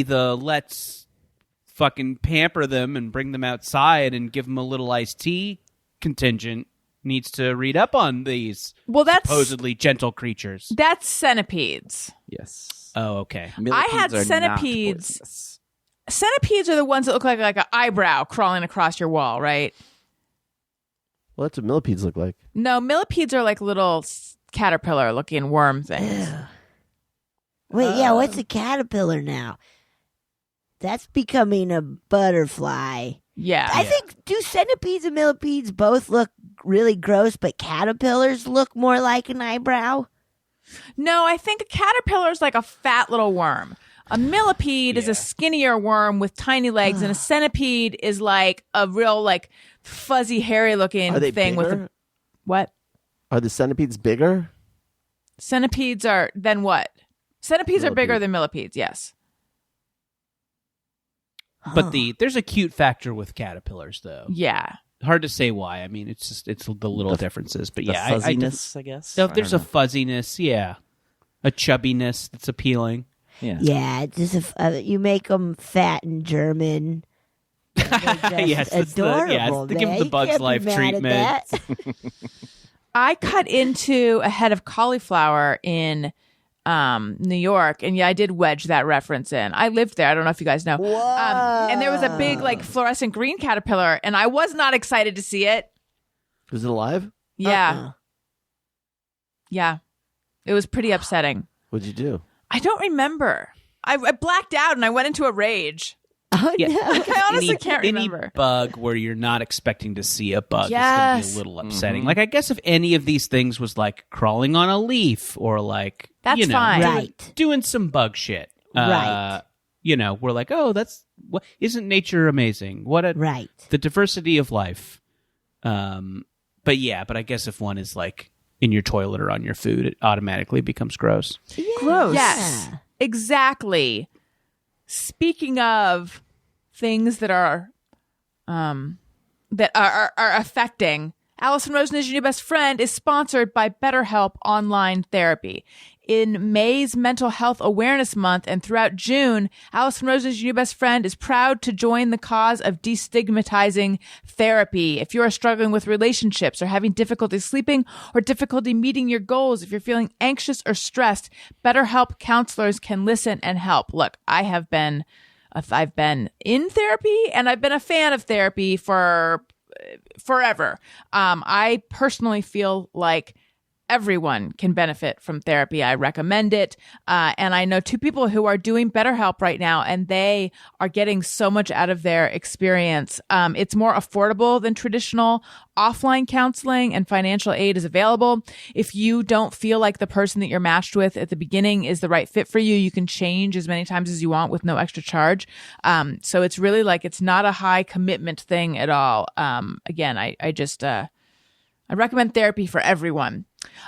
the let's fucking pamper them and bring them outside and give them a little iced tea contingent needs to read up on these Well, that's supposedly gentle creatures. centipedes. Yes. Oh, okay. Millipedes had are not centipedes. poisonous. Centipedes are the ones that look like an eyebrow crawling across your wall, right? Well, that's what millipedes look like. No, millipedes are like little caterpillar-looking worm things. Wait, yeah, what's a caterpillar now? That's becoming a butterfly. Yeah. I think, do centipedes and millipedes both look really gross, but caterpillars look more like an eyebrow? No, I think a caterpillar is like a fat little worm. A millipede is a skinnier worm with tiny legs, and a centipede is like a real like fuzzy, hairy-looking Are they thing with bigger? a what? Are the centipedes bigger? Centipedes are then what? Centipedes are bigger Millipede. than millipedes. Yes. But there's a cute factor with caterpillars, though. Yeah. Hard to say why. I mean, it's the little differences. But The yeah, fuzziness, I guess. So I if there's don't a fuzziness, yeah, a chubbiness that's appealing. know. Yeah, it's just you make them fat and German. And they're just Yes, it's the- adorable. yeah, it's- they give 'em man. the You Bugs can't be Life mad at treatment. that. I cut into a head of cauliflower in New York, and yeah, I did wedge that reference in. I lived there. I don't know if you guys know. And there was a big like fluorescent green caterpillar, and I was not excited to see it. Was it alive? Yeah. Yeah. It was pretty upsetting. What'd you do? I don't remember. I blacked out and I went into a rage. Oh Yeah. no! I honestly can't Any remember. bug where you're not expecting to see a bug is going Yes. to be a little upsetting. Like, I guess if any of these things was like crawling on a leaf or like, That's fine. Right. doing some bug shit. Right. We're like, oh, isn't nature amazing? Right. The diversity of life. But I guess if one is like in your toilet or on your food, it automatically becomes gross. Gross. Yes. Exactly. Speaking of things that are affecting, Alison Rosen is Your New Best Friend is sponsored by BetterHelp Online Therapy. In May's Mental Health Awareness Month and throughout June, Alison Rosen is Your New Best Friend is proud to join the cause of destigmatizing therapy. If you are struggling with relationships or having difficulty sleeping or difficulty meeting your goals, if you're feeling anxious or stressed, BetterHelp counselors can listen and help. Look, I've been in therapy and I've been a fan of therapy for forever. I personally feel like everyone can benefit from therapy. I recommend it. And I know 2 people who are doing BetterHelp right now, and they are getting so much out of their experience. It's more affordable than traditional offline counseling, and financial aid is available. If you don't feel like the person that you're matched with at the beginning is the right fit for you, you can change as many times as you want with no extra charge. So it's really like, it's not a high commitment thing at all. Again, I recommend therapy for everyone.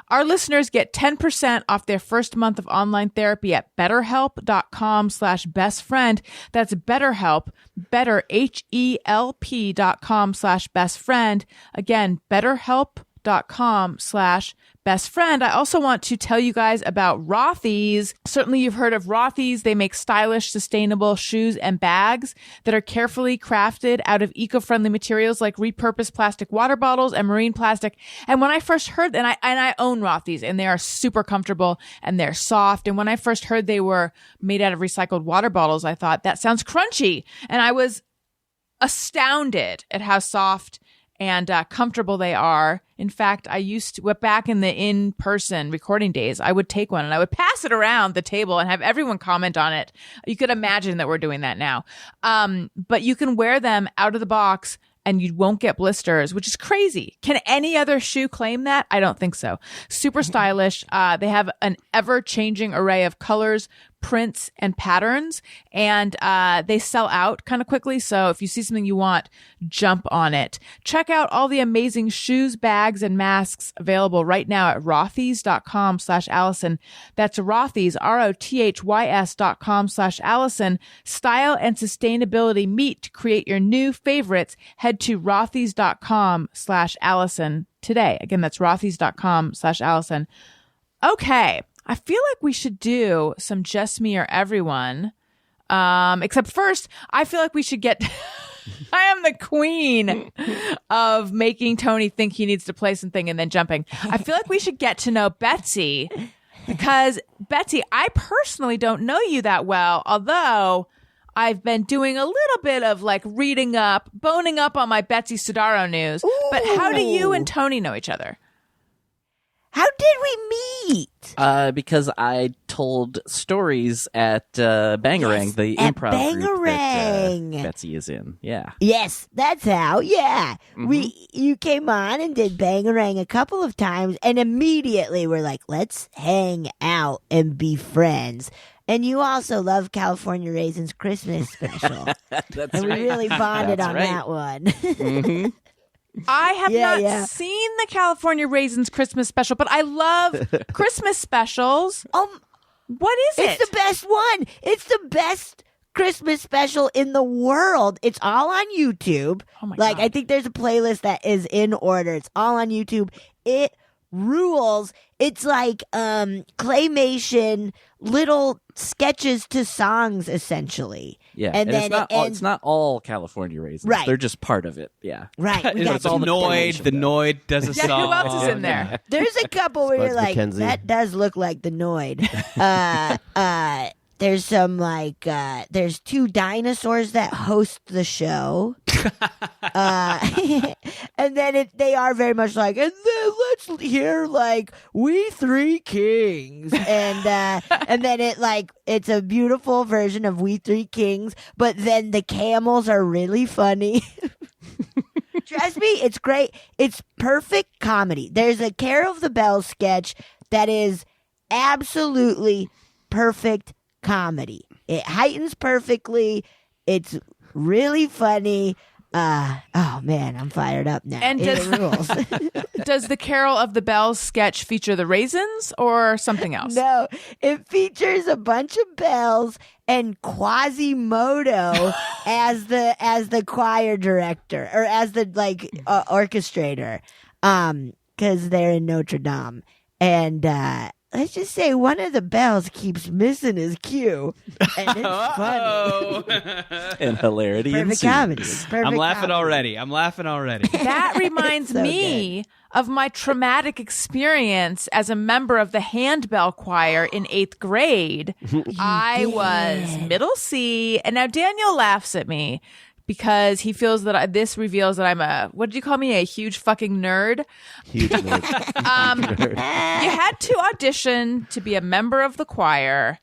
Our listeners get 10% off their first month of online therapy at betterhelp.com/bestfriend. That's BetterHelp, better, HELP.com/bestfriend. Again, betterhelp.com/bestfriend. I also want to tell you guys about Rothy's. Certainly you've heard of Rothy's. They make stylish, sustainable shoes and bags that are carefully crafted out of eco-friendly materials like repurposed plastic water bottles and marine plastic. And when I first heard, and I own Rothy's, and they are super comfortable and they're soft. And when I first heard they were made out of recycled water bottles, I thought that sounds crunchy. And I was astounded at how soft and comfortable they are. In fact, I used to, back in the in-person recording days, I would take one and I would pass it around the table and have everyone comment on it. You could imagine that we're doing that now. But you can wear them out of the box and you won't get blisters, which is crazy. Can any other shoe claim that? I don't think so. Super stylish. They have an ever-changing array of colors, prints, and patterns, and they sell out kind of quickly. So if you see something you want, jump on it. Check out all the amazing shoes, bags, and masks available right now at rothys.com/Alison. That's Rothys, ROTHYS.com/Alison. Style and sustainability meet to create your new favorites. Head to rothys.com/Alison today. Again, that's rothys.com/Alison. Okay. I feel like we should do some Just Me or Everyone. Except first, I feel like we should get... I am the queen of making Tony think he needs to play something and then jumping. I feel like we should get to know Betsy, because Betsy, I personally don't know you that well, although I've been doing a little bit of like reading up, boning up on my Betsy Sodaro news. Ooh. But how do you and Tony know each other? How did we meet? Because I told stories at Bangarang, the improv group that Betsy is in. Yeah. Yes, that's how. Yeah. Mm-hmm. You came on and did Bangarang a couple of times, and immediately we're like, let's hang out and be friends. And you also love California Raisins Christmas special. That's and right. we really bonded That's on right. that one. Mm-hmm. I have not seen the California Raisins Christmas special, but I love Christmas specials. What is it? It's the best one. It's the best Christmas special in the world. It's all on YouTube. Oh my God. God. I think there's a playlist that is in order. It's all on YouTube. It rules. It's like claymation, little sketches to songs, essentially. Yeah, and then it's not all California Raisins. Right. They're just part of it. Yeah. Right. We It's got all you. the Noid does a song. Who else is in there? There's a couple where you're Spuds like, McKenzie. that does look like the Noid. There's some like, there's 2 dinosaurs that host the show. And then they are very much like, and then let's hear like We Three Kings. And then it's a beautiful version of We Three Kings, but then the camels are really funny. Trust me, it's great. It's perfect comedy. There's a Carol of the Bells sketch that is absolutely perfect comedy. It heightens perfectly. It's really funny. Oh man, I'm fired up now. And it rules. Does the Carol of the Bells sketch feature the raisins or something else? No, it features a bunch of bells and Quasimodo as the choir director, or as the orchestrator, because they're in Notre Dame. And let's just say one of the bells keeps missing his cue, and it's funny. And hilarity Perfect ensues. comedy. Perfect I'm laughing comedy. already. That reminds So me of my traumatic experience as a member of the handbell choir in 8th grade. I was middle C, and now Daniel laughs at me because he feels that this reveals that I'm what did you call me? A huge fucking nerd. Huge nerd. You had to audition to be a member of the choir.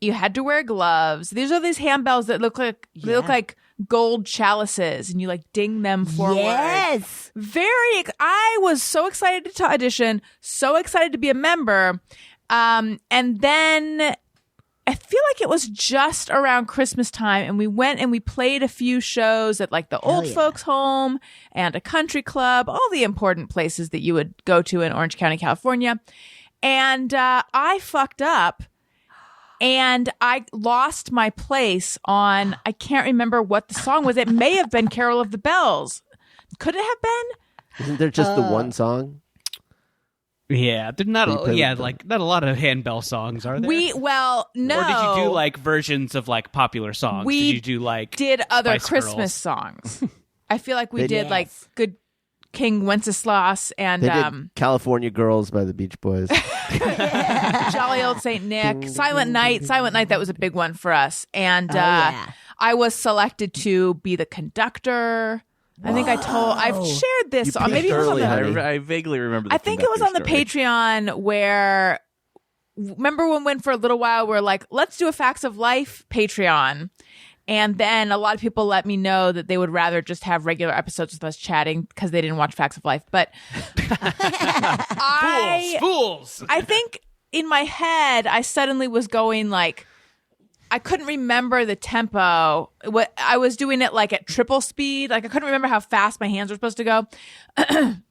You had to wear gloves. These are these handbells that look like gold chalices, and you like ding them forward. Yes. I was so excited to audition, so excited to be a member. And then I feel like it was just around Christmas time, and we went and we played a few shows at like the old folks home and a country club, all the important places that you would go to in Orange County, California. And I fucked up. And I lost my place on, I can't remember what the song was. It may have been Carol of the Bells. Could it have been? Isn't there just the one song? Yeah, there's not not a lot of handbell songs, are there? No. Or did you do like versions of like popular songs? We did you do like did other Spice Christmas Girls? songs. I feel like we did like Good King Wenceslas and They did California Girls by the Beach Boys. Jolly Old Saint Nick, Silent Night. Silent Night, that was a big one for us. And I was selected to be the conductor. I think I've shared this. You Maybe it was on peaked the early, I vaguely remember. I think it was on the Patreon where, remember when for a little while we're like, let's do a Facts of Life Patreon. And then a lot of people let me know that they would rather just have regular episodes with us chatting because they didn't watch Facts of Life. But Fools! I think in my head, I suddenly was going like, I couldn't remember the tempo. I was doing it like at triple speed. Like I couldn't remember how fast my hands were supposed to go.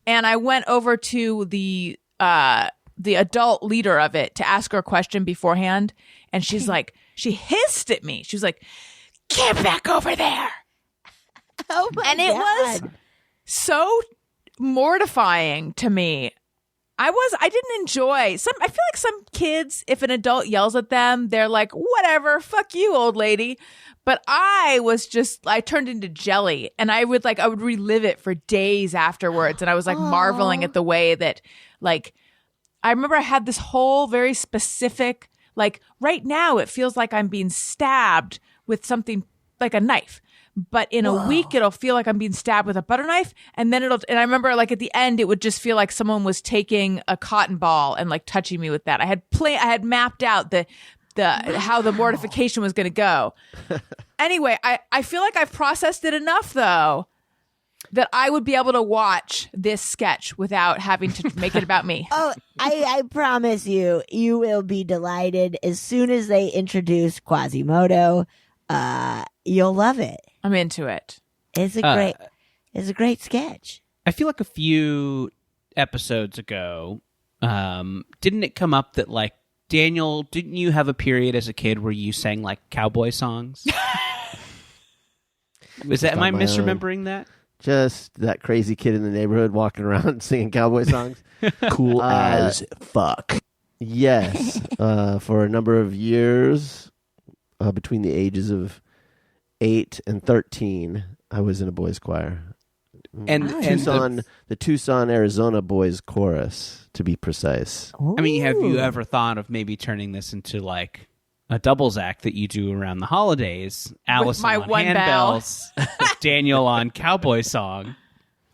And I went over to the adult leader of it to ask her a question beforehand. And she's like, she hissed at me. She was like, get back over there. Oh my And it was so mortifying to me. I didn't enjoy I feel like some kids, if an adult yells at them, they're like, whatever, fuck you, old lady. But I turned into jelly, and I would relive it for days afterwards. And I was like marveling at the way that, like, I remember I had this whole very specific, like, right now it feels like I'm being stabbed with something like a knife. But in a week, it'll feel like I'm being stabbed with a butter knife. And then and I remember like at the end, it would just feel like someone was taking a cotton ball and like touching me with that. I had mapped out how the mortification was going to go. Anyway, I feel like I've processed it enough though, that I would be able to watch this sketch without having to make it about me. Oh, I promise you will be delighted as soon as they introduce Quasimodo. You'll love it. I'm into it. It's a great sketch. I feel like a few episodes ago, didn't it come up that like Daniel, didn't you have a period as a kid where you sang like cowboy songs? Am I misremembering that? Just that crazy kid in the neighborhood walking around singing cowboy songs. Cool as fuck. Yes. For a number of years, between the ages of 8 and 13, I was in a boys' choir. And The Tucson, Arizona Boys Chorus, to be precise. I mean, have you ever thought of maybe turning this into like a doubles act that you do around the holidays? Alison my on one handbells, Daniel on cowboy song.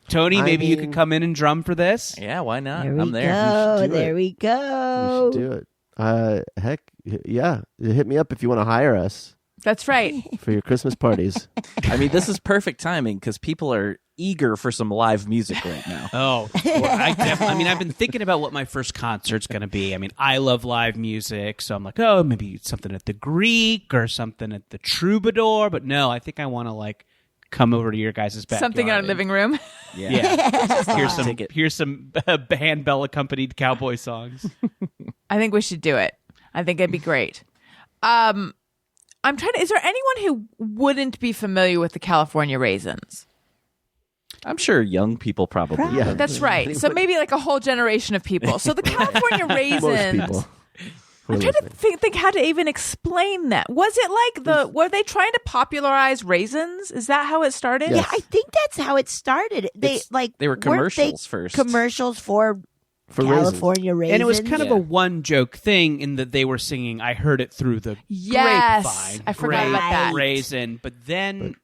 Tony, maybe you could come in and drum for this. Yeah, why not? There we I'm there. go. do There it. we You go. should do it. Heck, yeah. Hit me up if you want to hire us That's right. for your Christmas parties. I mean, this is perfect timing because people are eager for some live music right now. Oh, well, I've been thinking about what my first concert's going to be. I mean, I love live music, so I'm like, oh, maybe something at the Greek or something at the Troubadour. But no, I think I want to like come over to your guys' backyard. Something in our living room. Yeah. Here's some handbell accompanied cowboy songs. I think we should do it. I think it'd be great. Is there anyone who wouldn't be familiar with the California Raisins? I'm sure young people probably. Yeah. That's right. So maybe like a whole generation of people. So the California Most Raisins. people. I'm trying to think how to even explain that. Was it like were they trying to popularize raisins? Is that how it started? Yes. Yeah, I think that's how it started. They they were weren't commercials first. Commercials for California Raisins. And it was kind of a one joke thing in that they were singing, I heard it through the Yes. grapevine. I forgot about that. Raisin. But then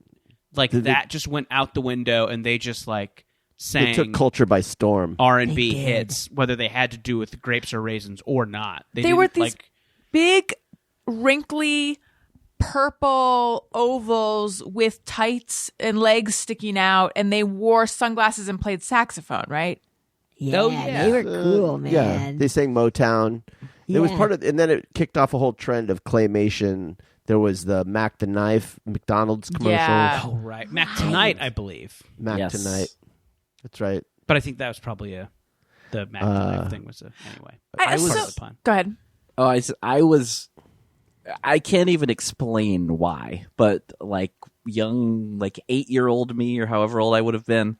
like that just went out the window, and they just like sang They took culture by storm. R&B They did. hits, whether they had to do with grapes or raisins or not. They were didn't, these big, wrinkly, purple ovals with tights and legs sticking out, and they wore sunglasses and played saxophone, right? Yeah, Oh, yeah. they were cool, man. Yeah, they sang Motown. It was Yeah. part of, and then it kicked off a whole trend of claymation. There was the Mac the Knife McDonald's commercial. Yeah. Oh, right. Mac Tonight, I believe. Mac Yes. Tonight. That's right. But I think that was probably the Mac Tonight thing was anyway. I Part was of the pun. Go ahead. Oh, I can't even explain why, but like young, like 8-year-old me or however old I would have been,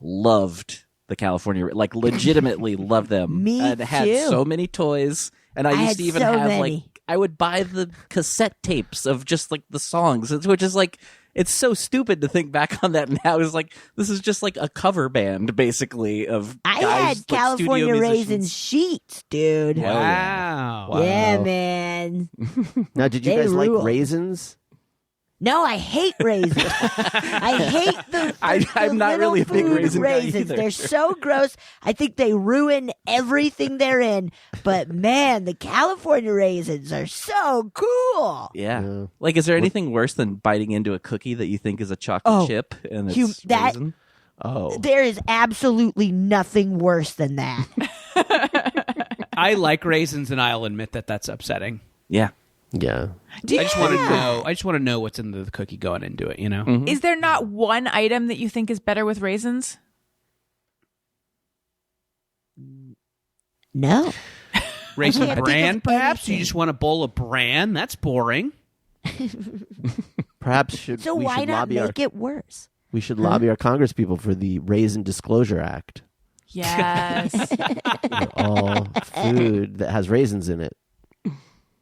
loved the California, like legitimately loved them. Me and had too. so many toys, and I used had to even so have many. like I would buy the cassette tapes of just like the songs, which is like it's so stupid to think back on that now. It's like this is just like a cover band basically of I guys, had like, California studio Raisins musicians. sheets, dude. Wow. Yeah, man. Now, did you They guys like rule. raisins? No, I hate raisins. I hate the I'm not little really a big food raisin guy raisins. either. They're so gross. I think they ruin everything they're in. But man, the California raisins are so cool. Yeah. Yeah. Like, is there anything worse than biting into a cookie that you think is a chocolate Oh, chip and you- it's that- raisin? Oh, There is absolutely nothing worse than that. I like raisins, and I'll admit that that's upsetting. Yeah. yeah. I just want to know. I just want to know what's in the cookie going into it. You know. Mm-hmm. Is there not one item that you think is better with raisins? No. Raisin can't think bran, of perhaps? You anything. just want a bowl of bran? That's boring. Perhaps So we why should not lobby make it worse? we should lobby our Congress people for the Raisin Disclosure Act. Yes. Where all food that has raisins in it.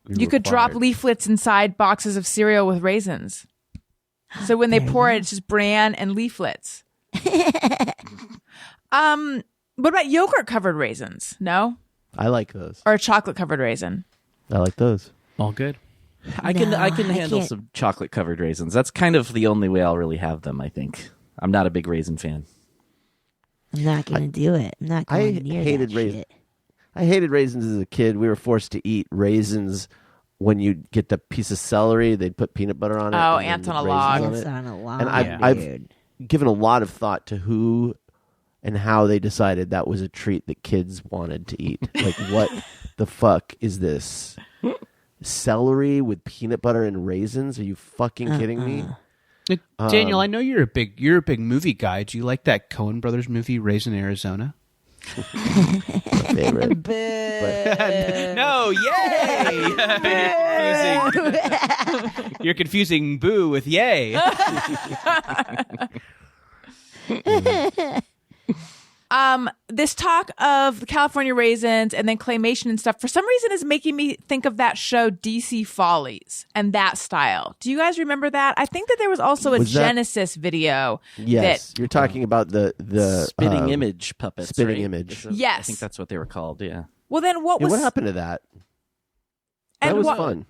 You could drop required. leaflets inside boxes of cereal with raisins. So when they pour it, it's just bran and leaflets. What about yogurt covered raisins? No? I like those. Or a chocolate covered raisin? I like those. All good. I can No, handle can't. some chocolate covered raisins. That's kind of the only way I'll really have them, I think. I'm not a big raisin fan. I'm not going to do it. I'm not I going near hated that raisins. shit. I hated raisins as a kid. We were forced to eat raisins when you get the piece of celery. They'd put peanut butter on it. Oh, and then ants on a raisins log. on It's it. on a log, And Yeah. I've dude. given a lot of thought to who and how they decided that was a treat that kids wanted to eat. Like, what the fuck is this? Celery with peanut butter and raisins? Are you fucking kidding me? Daniel, I know you're a big movie guy. Do you like that Coen Brothers movie, Raisin Arizona? Favorite. No, yay! You're confusing boo with yay. This talk of the California Raisins and then claymation and stuff, for some reason, is making me think of that show DC Follies and that style. Do you guys remember that? I think that there was also a Was that- Genesis video. Yes, that, you're talking about the Spitting image puppets. spitting right? image. I Yes. think that's what they were called, yeah. well, then what Yeah, was what happened to that? and That was what- fun.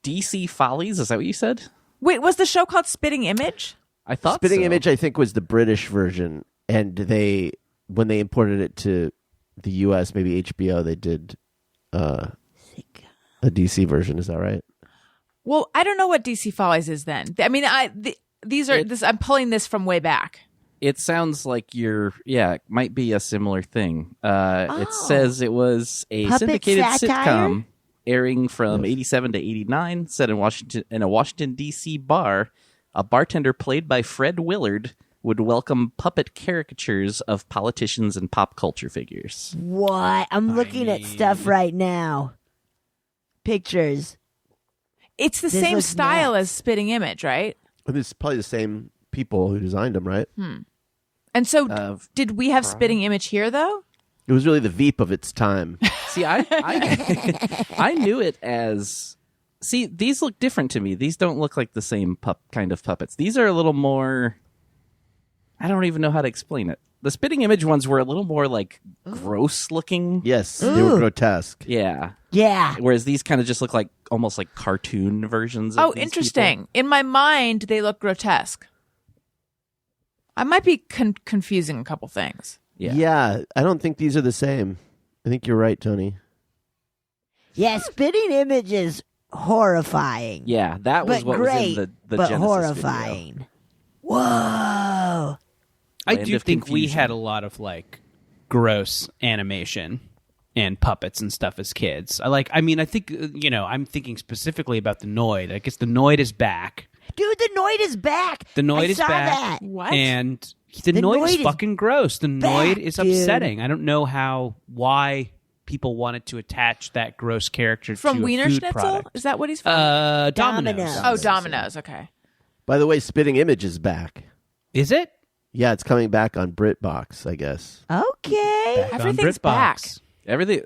DC Follies, is that what you said? Wait, was the show called Spitting Image? I thought Spitting so. Image, I think, was the British version, and when they imported it to the U.S., maybe HBO, they did a DC version. Is that right? Well, I don't know what DC Follies is then. I mean, I'm pulling this from way back. It sounds like it might be a similar thing. It Oh. says it was a Puppet syndicated satire? sitcom airing from 87 to 89, set in a Washington, D.C. bar. A bartender played by Fred Willard would welcome puppet caricatures of politicians and pop culture figures. What? I'm looking at stuff right now. Pictures. It's the This same looks style nuts. as Spitting Image, right? And it's probably the same people who designed them, right? And so, did we have probably. Spitting Image here, though? It was really the Veep of its time. See, I knew it as... See, these look different to me. These don't look like the same kind of puppets. These are a little more... I don't even know how to explain it. The Spitting Image ones were a little more, like, gross looking. Yes, they were grotesque. Yeah. Yeah. Whereas these kind of just look like almost like cartoon versions of Oh, these interesting. people. In my mind, they look grotesque. I might be confusing a couple things. Yeah, I don't think these are the same. I think you're right, Tony. Yeah, spitting image is horrifying. Yeah, that was But what great, was in the but Genesis horrifying. video. Whoa. I Land do of think we confusion. had a lot of like gross animation and puppets and stuff as kids. I think I'm thinking specifically about the Noid. I guess the Noid is back. Dude, the Noid is back. The Noid I is saw back. that. What? And the The Noid Noid is is fucking gross. The back, Noid is dude. upsetting. I don't know why people wanted to attach that gross character From to Wiener a food Schnitzel? product. Is that what he's from? Domino's. Domino's. Oh, Domino's. Okay. By the way, Spitting Image is back. Is it? Yeah, it's coming back on BritBox, I guess. Okay. Back on Everything's BritBox. back. Everything,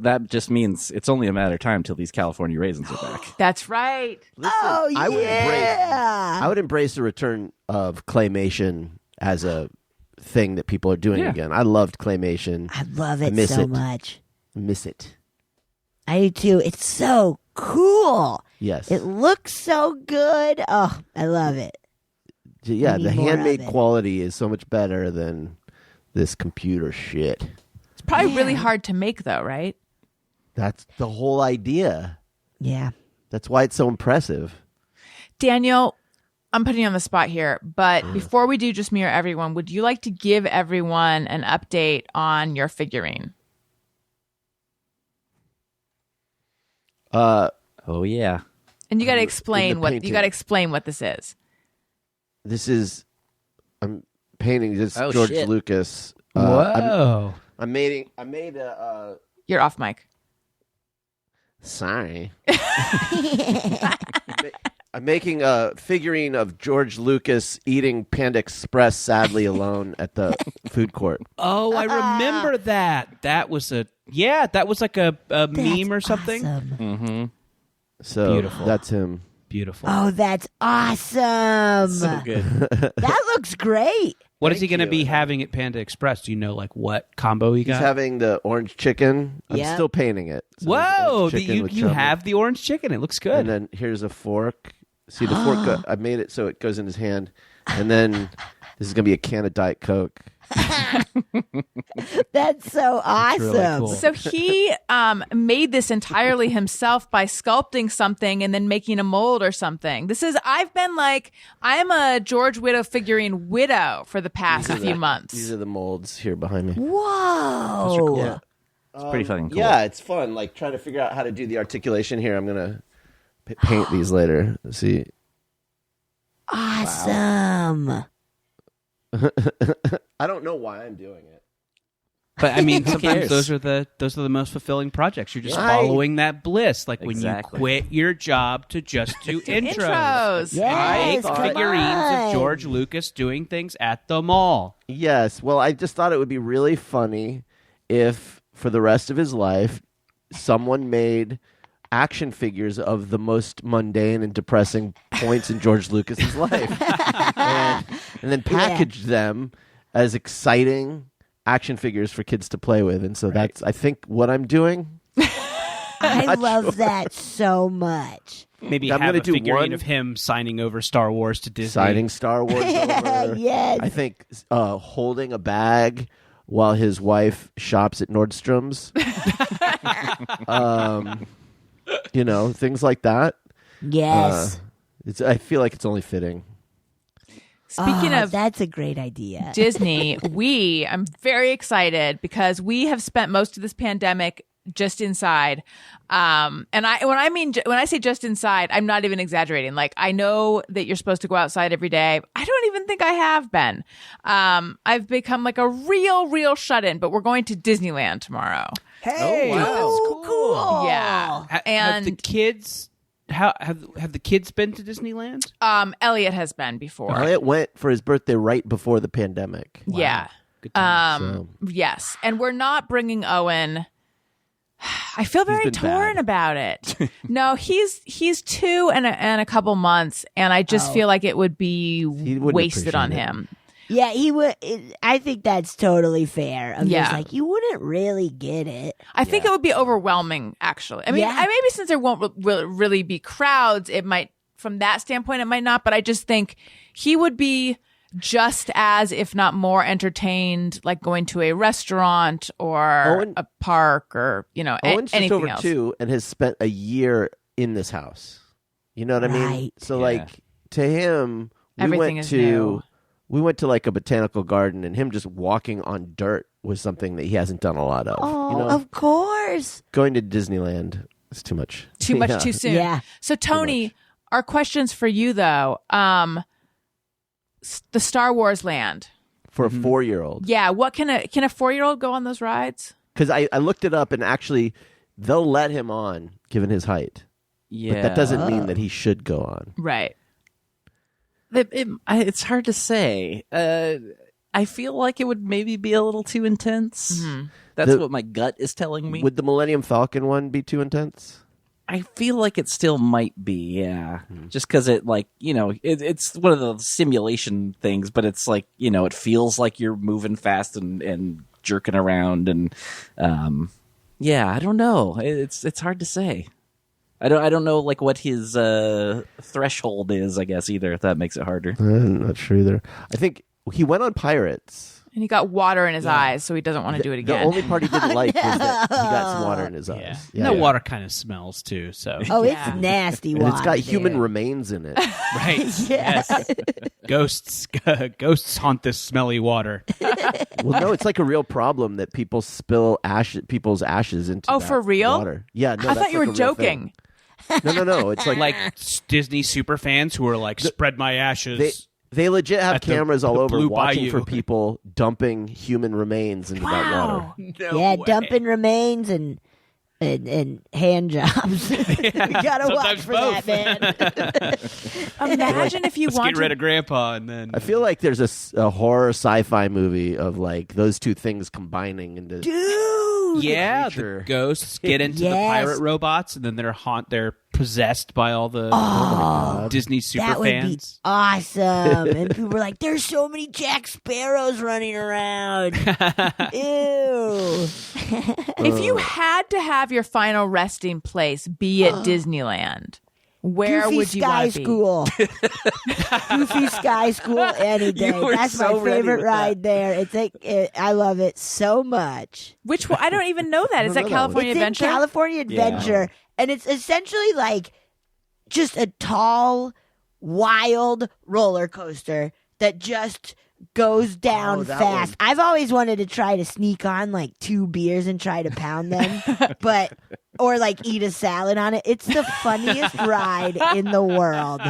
that just means it's only a matter of time till these California raisins are back. That's right. Oh, I would yeah. I would embrace the return of claymation as a thing that people are doing Yeah. again. I loved claymation. I love it miss so it. much. I miss it. I do too. It's so cool. Yes. It looks so good. Oh, I love it. Yeah, We the need more of handmade it. quality is so much better than this computer shit. It's probably really hard to make, though, right? That's the whole idea. Yeah. That's why it's so impressive. Daniel, I'm putting you on the spot here, but before we do Just Me or Everyone, would you like to give everyone an update on your figurine? Oh, yeah. And you got to In explain the painting. what this is. This is I'm painting this Oh, George shit. Lucas. Whoa. I made a You're off mic. sorry. I'm making a figurine of George Lucas eating Panda Express sadly alone at the food court. Oh, I remember that. That was like a meme or something. Awesome. Mm-hmm. So Beautiful. that's him. Beautiful. Oh, that's awesome. So good. That looks great. What is he Thank going to you. be having at Panda Express? Do you know like what combo he He's got? having the orange chicken. I'm Yeah. still painting it. So Whoa, orange chicken you with you chummy. have the orange chicken. It looks good. And then here's a fork. See the fork? I made it so it goes in his hand. And then this is gonna be a can of Diet Coke. That's so awesome. really cool. So he made this entirely himself by sculpting something and then making a mold or something. I'm a George Widow figurine widow for the past few months. These are the molds here behind me. Whoa. Yeah. It's pretty fucking cool. Yeah, it's fun. Like trying to figure out how to do the articulation here. I'm gonna paint these later. Let's see. Awesome. I don't know why I'm doing it. But I mean, sometimes cares? those are the most fulfilling projects. You're just Right. following that bliss, like when Exactly. you quit your job to just do intros. Intros. Yes, Make come figurines on. of George Lucas doing things at the mall. Yes. Well, I just thought it would be really funny if, for the rest of his life, someone made action figures of the most mundane and depressing points in George Lucas's life, and then packaged them as exciting action figures for kids to play with. And so that's, I think, what I'm doing. I love that so much. Maybe I'm have gonna a do figurine one- of him signing over Star Wars to Disney. Signing Star Wars over. Yes. I think holding a bag while his wife shops at Nordstrom's. Things like that. Yes. I feel like it's only fitting. Speaking of that's a great idea. Disney, I'm very excited because we have spent most of this pandemic just inside. And when I say just inside, I'm not even exaggerating. Like, I know that you're supposed to go outside every day. I don't even think I have been. I've become like a real shut-in, but we're going to Disneyland tomorrow. Hey, wow. That's cool. Yeah. Have the And kids have the kids been to Disneyland? Elliot has been before. Elliot went for his birthday right before the pandemic. Yeah. Good time. Yes. And we're not bringing Owen. I feel very been torn bad. about it. No, he's 2 and a couple months, and I just feel like it would be wouldn't wasted on appreciate it. him. Yeah, he would. I think that's totally fair. I'm Yeah. just like, you wouldn't really get it. I think it would be overwhelming, actually. I mean, Yeah. maybe since there won't really be crowds, it might, from that standpoint, it might not. But I just think he would be just as, if not more, entertained, like going to a restaurant or a park or, Owen's just anything over else. 2 and has spent a year in this house. You know what I mean? Right. So like to him, Everything is new. we went to like a botanical garden, and him just walking on dirt was something that he hasn't done a lot of. Oh, of course. Going to Disneyland is too much. Too much Yeah. too soon. Yeah. So Tony, our questions for you though, the Star Wars land. For a 4-year-old. Yeah, what can a 4-year-old go on those rides? Because I looked it up, and actually they'll let him on given his height. Yeah, But that doesn't mean that he should go on. Right. It's hard to say. I feel like it would maybe be a little too intense. That's what my gut is telling me. Would the Millennium Falcon one be too intense? I feel like it still might be, yeah. Just because it, like, it's one of the simulation things, but it's like, it feels like you're moving fast and jerking around, and yeah, I don't know. It's hard to say. I don't know like what his threshold is, I guess, either, if that makes it harder. I'm not sure either. I think he went on Pirates. And he got water in his eyes, so he doesn't want to do it The again. only part he didn't like was that he got some water in his eyes. Yeah. That water kind of smells too. So Oh, Yeah. it's nasty And water. it's got human there. remains in it. right, yes. Ghosts haunt this smelly water. Well, no, it's like a real problem that people spill people's ashes into. Oh, that for real? Water. Yeah, no, I that's thought you like were a real joking. thing. No. It's like Like Disney super fans who are like, spread my ashes. they legit have At the- cameras all the over Blue watching Bayou. for people dumping human remains into that water. Wow. Yeah, dumping remains and hand jobs. You gotta watch sometimes for both. that, man. Imagine if you Let's want get rid to. of Grandpa, and then I feel like there's a horror sci-fi movie of like those two things combining into. Dude. yeah, creature. the ghosts get into the Yes. pirate robots, and then they're possessed by all the Disney super That would be fans. awesome. And people were like, there's so many Jack Sparrows running around. Ew. If you had to have your final resting place be at Disneyland, where Goofy would you Sky want to be? School. Goofy Sky School any day. You were That's so my ready favorite with ride there. It's like I love it so much. Which one? I don't even know that. Is that know that one. California It's Adventure? in California Adventure, and it's essentially like just a tall, wild roller coaster that just goes down that fast. one. I've always wanted to try to sneak on like 2 beers and try to pound them, or like eat a salad on it. It's the funniest ride in the world.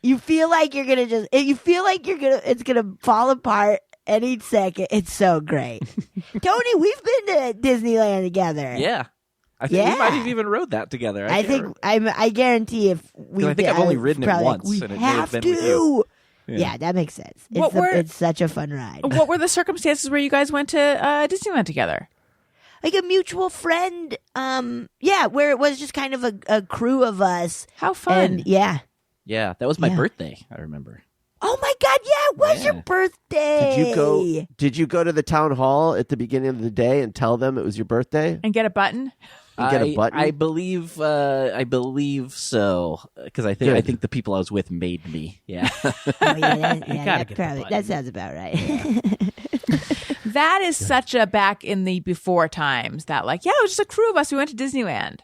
You feel like you're gonna it's gonna fall apart any second. It's so great. Tony, we've been to Disneyland together. Yeah. I think Yeah. we might have even rode that together. I think I guarantee if we I think I've only ridden it probably once, we and it may have have been to. with you. Yeah, that makes sense. What It's such a fun ride. What were the circumstances where you guys went to Disneyland together? Like a mutual friend, where it was just kind of a crew of us. How fun! And yeah. Yeah, that was my Yeah. birthday, I remember. Oh my God! Yeah, it was your Yeah. birthday. Did you go to the town hall at the beginning of the day and tell them it was your birthday? And get a button. You get a button? I believe so, because I think the people I was with made me. Yeah. Oh, yeah, gotta that get the probably button. that sounds about right. That is such a back in the before times that it was just a crew of us. We went to Disneyland.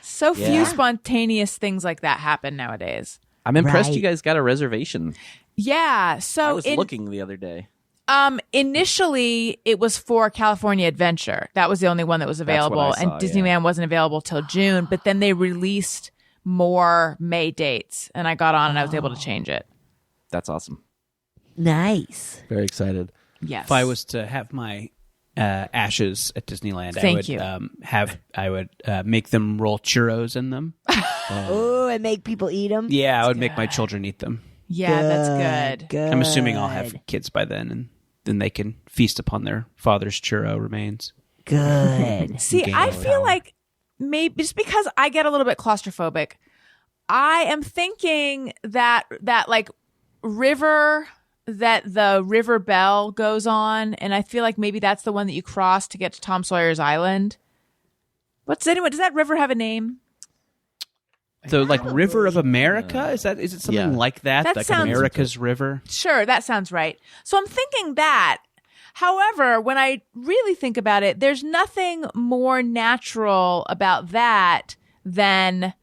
So few Yeah. spontaneous things like that happen nowadays. I'm impressed Right. you guys got a reservation. Yeah. I So was looking the other day. initially it was for California Adventure. That was the only one that was That's what available, I and saw, Disneyland wasn't available till June. But then they released more May dates, and I got on and I was able to change it. That's awesome. Nice. Very excited. Yes. If I was to have my ashes at Disneyland, Thank I would make them roll churros in them. Oh, and make people eat them. Yeah, I would make my children eat them. Yeah, that's good. Good. I'm assuming I'll have kids by then, and then they can feast upon their father's churro remains. Good. See, Gain I more feel power. like maybe just because I get a little bit claustrophobic, I am thinking that like river that the River Bell goes on, and I feel like maybe that's the one that you cross to get to Tom Sawyer's Island. Does that river have a name? The like River of America? Is it something Yeah. like that? That Like sounds- America's River? Sure, that sounds right. So I'm thinking that. However, when I really think about it, there's nothing more natural about that than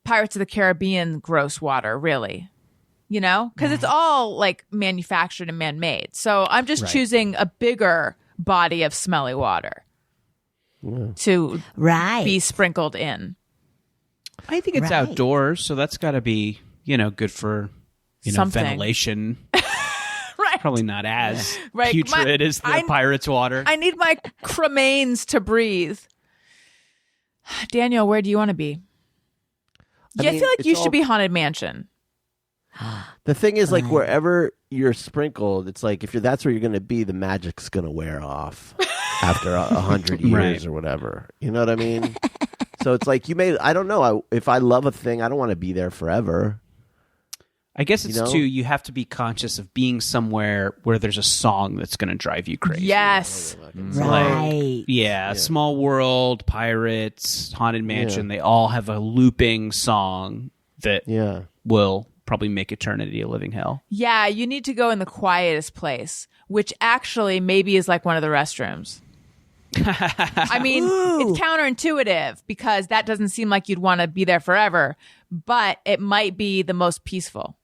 Pirates of the Caribbean gross water, really. You know? Because it's all like manufactured and man-made. So I'm just choosing a bigger body of smelly water to be sprinkled in. I think it's outdoors, so that's got to be, good for, Something. ventilation. Right. Probably not as Right. putrid as the pirate's water. I need my cremains to breathe. Daniel, where do you want to be? I Yeah, I mean, feel like it's you should all- be Haunted Mansion. The thing is, like, wherever you're sprinkled, it's like if that's where you're going to be, the magic's going to wear off after 100 years Right. or whatever. You know what I mean? So it's like I don't know. If I love a thing, I don't want to be there forever. I guess it's You know? too, you have to be conscious of being somewhere where there's a song that's going to drive you crazy. Yes. Right. Yeah, Small World, Pirates, Haunted Mansion, they all have a looping song that Yeah. will probably make eternity a living hell. Yeah, you need to go in the quietest place, which actually maybe is like one of the restrooms. I mean, it's counterintuitive because that doesn't seem like you'd want to be there forever, but it might be the most peaceful.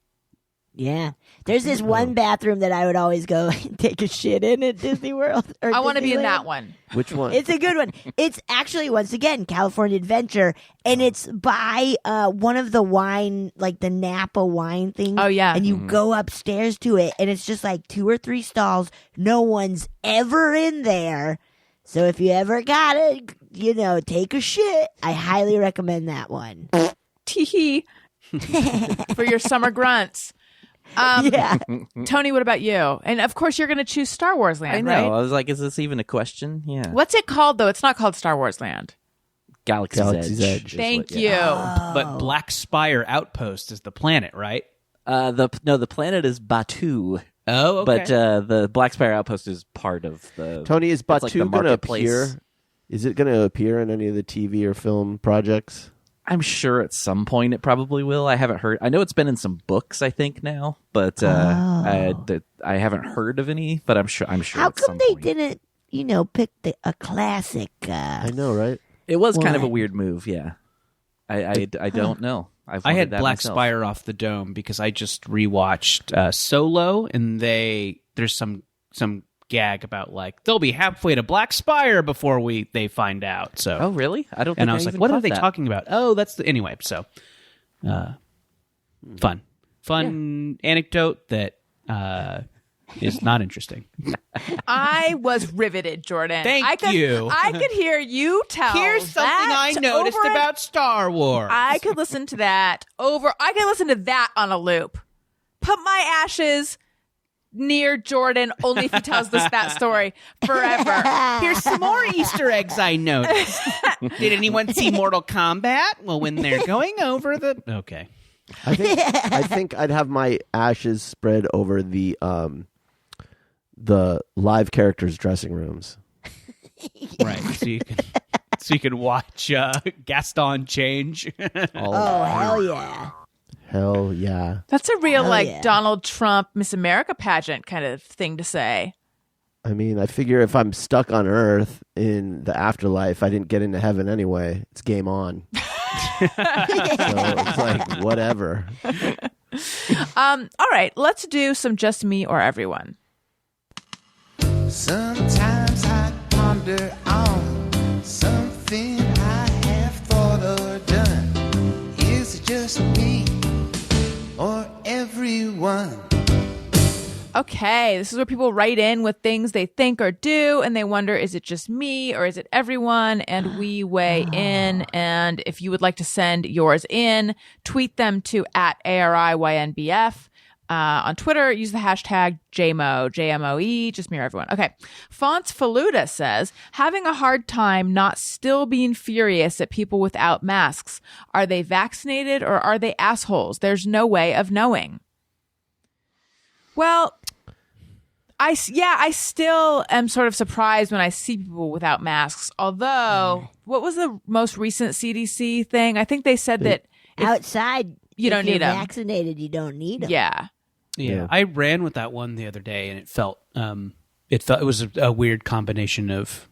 Yeah. There's this one bathroom that I would always go and take a shit in at Disney World. Or I want to be in Disneyland. that one. Which one? It's a good one. It's actually, once again, California Adventure, and it's by one of the wine, like the Napa wine things. Oh, yeah. And you go upstairs to it, and it's just like 2 or 3 stalls. No one's ever in there. So if you ever gotta, take a shit, I highly recommend that one. Tee for your summer grunts. Yeah. Tony, what about you? And of course, you're going to choose Star Wars Land, I know. right? I was like, is this even a question? Yeah. What's it called, though? It's not called Star Wars Land. Galaxy's Edge. is Thank what- you. But Black Spire Outpost is the planet, right? The planet is Batu. Oh, okay. But the Black Spire Outpost is part of the. Tony, is it's like Batu the going to marketplace. appear? Is it going to appear in any of the TV or film projects? I'm sure at some point it probably will. I haven't heard. I know it's been in some books, I think now, but I haven't heard of any. But I'm sure. How at come some they point. didn't, pick a classic? I know, right? It was kind of a What? weird move. Yeah. I don't know. I've I had wondered that Black myself. Spire off the dome because I just rewatched Solo, and there's some gag about like they'll be halfway to Black Spire before they find out. So Oh, really? I don't. Think and I was like, even what are caught they that. talking about? Oh, that's anyway. So, fun anecdote that is not interesting. I was riveted, Jordan. Thank you. I could hear you tell. Here's something I that noticed over and- about Star Wars. I could listen to that over. I could listen to that on a loop. Put my ashes near Jordan only if he tells us that story forever. Here's some more Easter eggs I noticed. Did anyone see Mortal Kombat? Well, when they're going over the okay. I think I'd have my ashes spread over the live characters' dressing rooms. Right. So you can watch Gaston change. Oh, hell yeah. Hell yeah. That's a real yeah. Donald Trump Miss America pageant kind of thing to say. I mean, I figure if I'm stuck on Earth in the afterlife, I didn't get into heaven anyway. It's game on. So it's like, whatever. All right, let's do some Just Me or Everyone. Sometimes I ponder on something I have thought or done. Is it just me or everyone? Okay, this is where people write in with things they think or do, and they wonder, is it just me or is it everyone? And we weigh in. And if you would like to send yours in, tweet them to @ARIYNBF. On Twitter, use the hashtag JMO, JMOE, just me or everyone. Okay. Fonts Faluda says, having a hard time not still being furious at people without masks. Are they vaccinated or are they assholes? There's no way of knowing. Well, I still am sort of surprised when I see people without masks. Although, what was the most recent CDC thing? I think they said that outside, you don't need them. Vaccinated, you don't need them. Yeah. Yeah, I ran with that one the other day, and it felt it was a weird combination of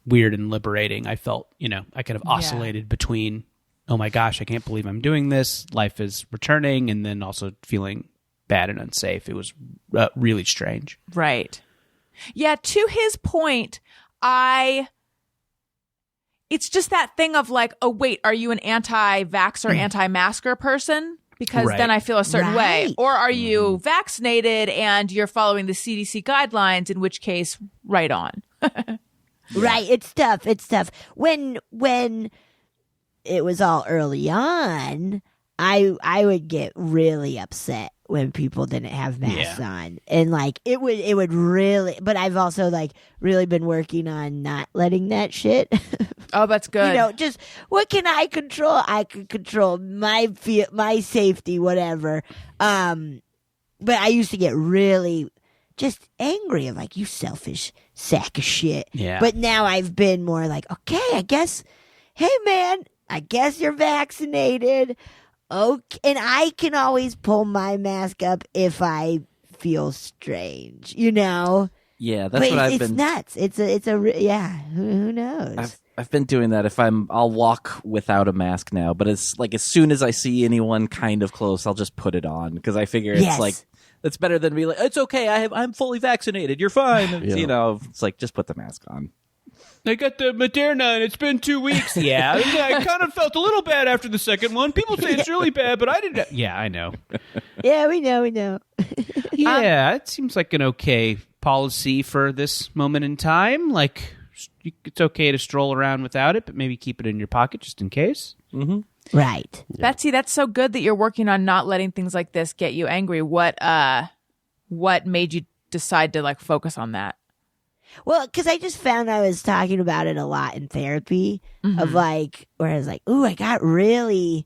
weird and liberating. I felt, I kind of oscillated between, oh my gosh, I can't believe I'm doing this. Life is returning, and then also feeling bad and unsafe. It was really strange. Right. Yeah. To his point, it's just that thing of like, oh wait, are you an anti-vaxxer, anti-masker person? Because then I feel a certain way. Or are you vaccinated and you're following the CDC guidelines, in which case, right on. Right. It's tough. It's tough. When it was all early on, I would get really upset when people didn't have masks on. And like it would really, but I've also like really been working on not letting that shit. Oh, that's good. Just what can I control? I can control my safety, whatever. But I used to get really just angry. I'm like, you selfish sack of shit. Yeah. But now I've been more like, okay, I guess, hey man, I guess you're vaccinated. Okay, and I can always pull my mask up if I feel strange, Yeah, that's but what I've it's been. Nuts. It's who knows? I've been doing that. I'll walk without a mask now, but it's like as soon as I see anyone kind of close, I'll just put it on because I figure it's like it's better than be like, it's okay. I'm fully vaccinated. You're fine. It's like just put the mask on. I got the Moderna, and it's been 2 weeks. Yeah, I kind of felt a little bad after the second one. People say it's really bad, but I didn't. Yeah, I know. Yeah, we know. Yeah, it seems like an okay policy for this moment in time. Like, it's okay to stroll around without it, but maybe keep it in your pocket just in case. Mm-hmm. Right. Yeah. Betsy, that's so good that you're working on not letting things like this get you angry. What made you decide to like focus on that? Well, because I just found I was talking about it a lot in therapy of like, where I was like, ooh, I got really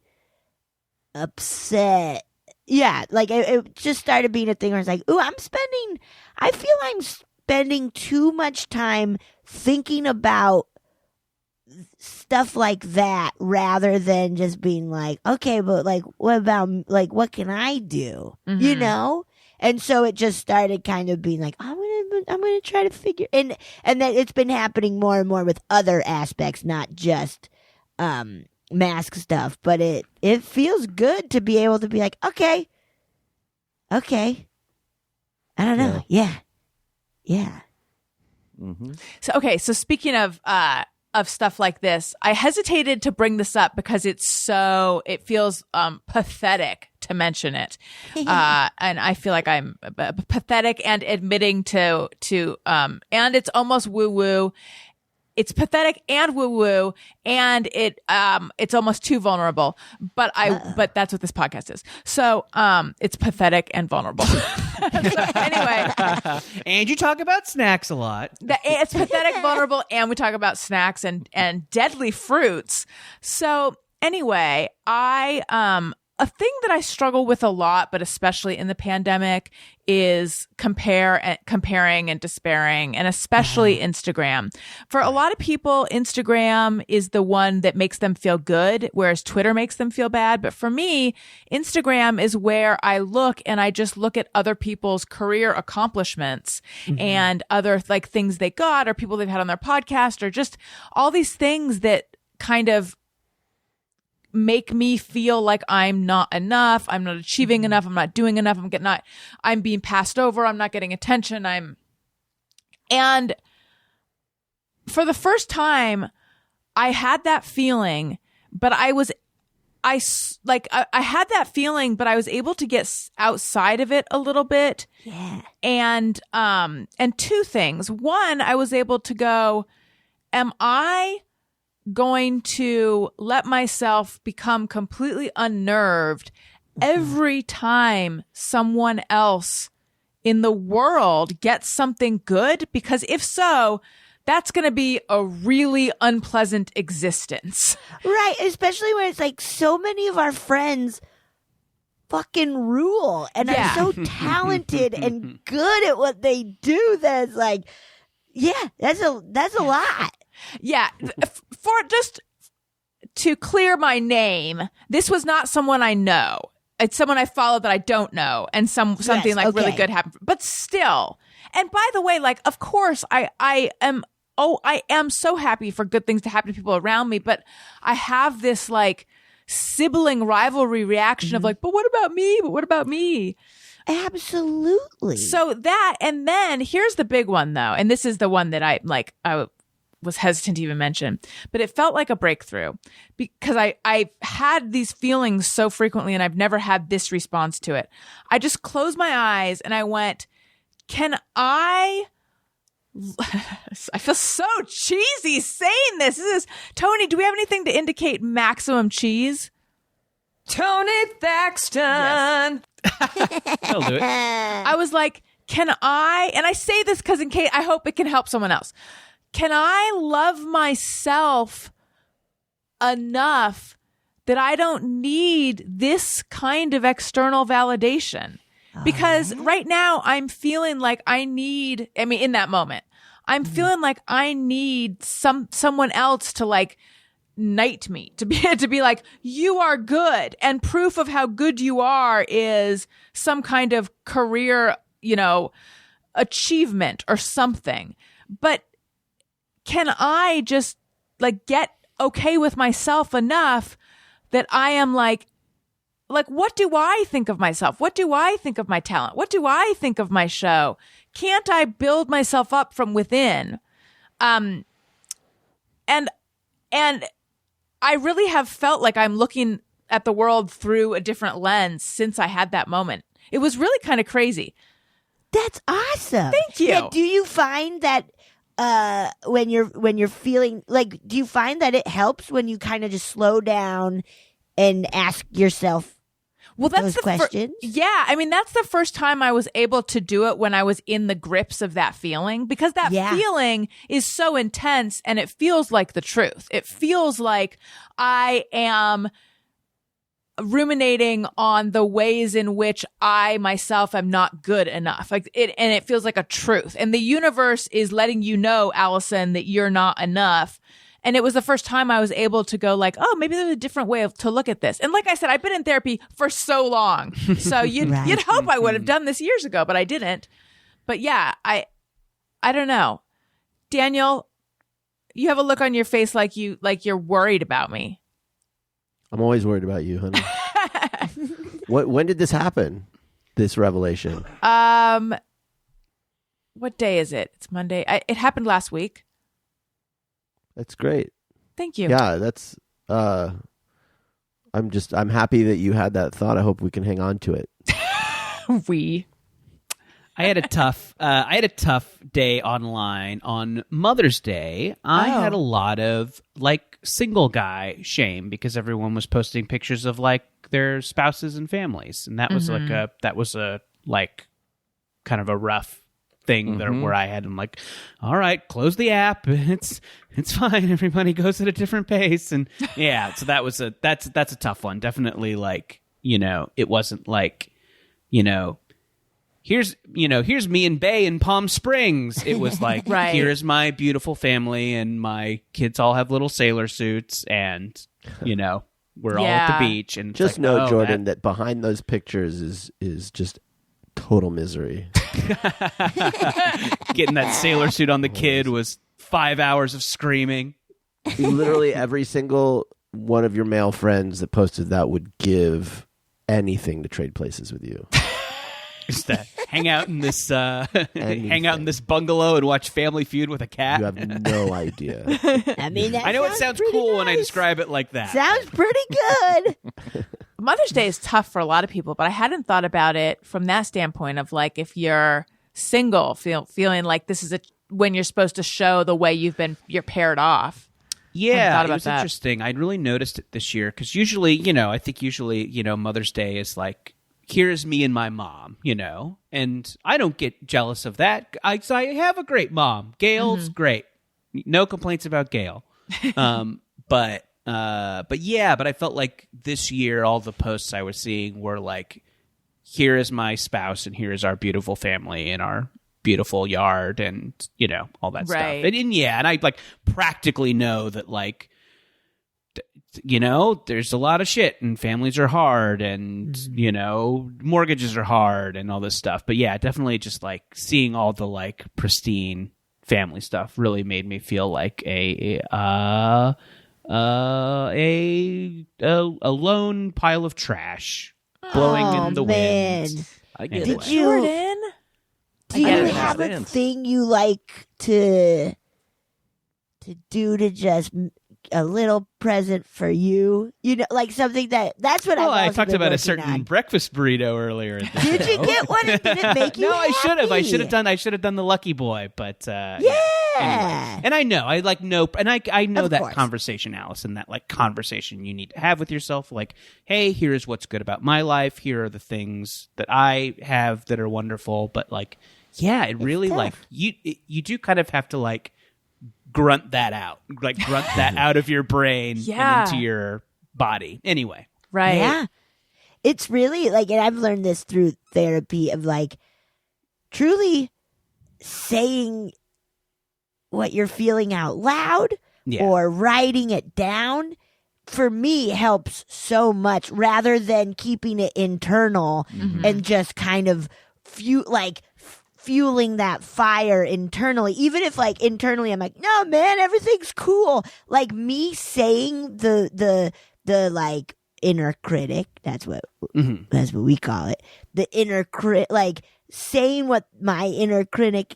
upset. Yeah, like it just started being a thing where I was like, ooh, I feel I'm spending too much time thinking about stuff like that rather than just being like, okay, but like, what about, like, what can I do? And so it just started kind of being like, I'm gonna try to figure, and then it's been happening more and more with other aspects, not just mask stuff. But it feels good to be able to be like, okay, I don't know, yeah. Mm-hmm. So speaking of stuff like this, I hesitated to bring this up because it feels pathetic to mention it, and I feel like I'm pathetic and admitting to and it's almost woo woo. It's pathetic and woo woo, and it's almost too vulnerable. But that's what this podcast is. So it's pathetic and vulnerable. So anyway, and you talk about snacks a lot. It's pathetic, vulnerable, and we talk about snacks and deadly fruits. So anyway, a thing that I struggle with a lot, but especially in the pandemic, is comparing and despairing, and especially Instagram. For a lot of people, Instagram is the one that makes them feel good, whereas Twitter makes them feel bad. But for me, Instagram is where I look and I just look at other people's career accomplishments and other like things they got or people they've had on their podcast or just all these things that kind of make me feel like I'm not enough. I'm not achieving enough. I'm not doing enough. I'm being passed over. I'm not getting attention. And for the first time, I had that feeling, but I had that feeling, but I was able to get outside of it a little bit. Yeah. And two things. One, I was able to go, am I going to let myself become completely unnerved every time someone else in the world gets something good? Because if so, that's going to be a really unpleasant existence. Right. Especially when it's like so many of our friends fucking rule and are so talented and good at what they do that it's like, yeah, that's a lot. Yeah. For just to clear my name, this was not someone I know. It's someone I follow that I don't know, and something like really good happened. But still, and by the way, like, of course, I am so happy for good things to happen to people around me, but I have this like sibling rivalry reaction of like, but what about me? But what about me? Absolutely. So that, and then here's the big one though, and this is the one that I was hesitant to even mention, but it felt like a breakthrough because I had these feelings so frequently and I've never had this response to it. I just closed my eyes and I went, I feel so cheesy saying this. Tony, do we have anything to indicate maximum cheese? Tony Thaxton. I'll do it. I was like, and I say this because in case I hope it can help someone else. Can I love myself enough that I don't need this kind of external validation? Because right now I'm feeling like in that moment, I'm feeling like I need someone else to like knight me, to be like, you are good. And proof of how good you are is some kind of career, achievement or something. But can I just like get okay with myself enough that I am like, what do I think of myself? What do I think of my talent? What do I think of my show? Can't I build myself up from within? And I really have felt like I'm looking at the world through a different lens since I had that moment. It was really kind of crazy. That's awesome. Thank you. Yeah, do you find that when you're feeling like, do you find that it helps when you kind of just slow down and ask yourself those questions? Yeah, I mean, that's the first time I was able to do it, when I was in the grips of that feeling, because that feeling is so intense and it feels like the truth. It feels like I am ruminating on the ways in which I myself am not good enough. And it feels like a truth. And the universe is letting you know, Alison, that you're not enough. And it was the first time I was able to go like, oh, maybe there's a different way to look at this. And like I said, I've been in therapy for so long. So you'd hope I would have done this years ago, but I didn't. But yeah, I don't know. Daniel, you have a look on your face like you're worried about me. I'm always worried about you, honey. When did this happen? This revelation? What day is it? It's Monday. It happened last week. That's great. Thank you. Yeah, that's I'm happy that you had that thought. I hope we can hang on to it. I had a tough day online on Mother's Day. I had a lot of like single guy shame because everyone was posting pictures of like their spouses and families, and that was like kind of a rough thing where I had them like, all right, close the app. It's fine. Everybody goes at a different pace, and yeah. So that's a tough one. Definitely, like, it wasn't like, here's me and Bay in Palm Springs. It was like, right. Here's my beautiful family, and my kids all have little sailor suits, and we're all at the beach. And just like, know, Jordan, that behind those pictures is just total misery. Getting that sailor suit on the kid was 5 hours of screaming. Literally every single one of your male friends that posted that would give anything to trade places with you. Just to hang out in this bungalow and watch Family Feud with a cat. You have no idea. I mean, I know it sounds cool when I describe it like that. Sounds pretty good. Mother's Day is tough for a lot of people, but I hadn't thought about it from that standpoint of like, if you're single, feeling like this is when you're supposed to show the way you're paired off. Yeah, it was interesting. I'd really noticed it this year because usually, I think Mother's Day is like, here's me and my mom, and I don't get jealous of that. I have a great mom. Gail's great. No complaints about Gail. But I felt like this year, all the posts I was seeing were like, here is my spouse and here is our beautiful family and our beautiful yard and, all that stuff. And I like practically know that like, there's a lot of shit and families are hard and, mortgages are hard and all this stuff. But yeah, definitely just like seeing all the like pristine family stuff really made me feel like a lone pile of trash blowing in the wind. I get Did it. you, Jordan? do you I have a understand. thing you like to do to just a little present for you? Like something that's what Well, I've I also talked been about a working certain on. breakfast burrito earlier. In the Did you show. get one? Did it make you No, I should have. I happy? should have done the Lucky Boy, but Yeah. Anyway. And I know, I know Of that course. conversation, Allison, that like conversation you need to have with yourself. Like, hey, here's what's good about my life. Here are the things that I have that are wonderful. But like, yeah, it really tough. like you do kind of have to like grunt that out out of your brain Yeah. and into your body. Anyway, Right. Yeah. It's really like, and I've learned this through therapy of like truly saying what you're feeling out loud Yeah. or writing it down for me helps so much rather than keeping it internal and just kind of fueling that fire internally. Even if like internally I'm like, no man, everything's cool. Like me saying the like inner critic, that's what we call it. The inner like saying what my inner critic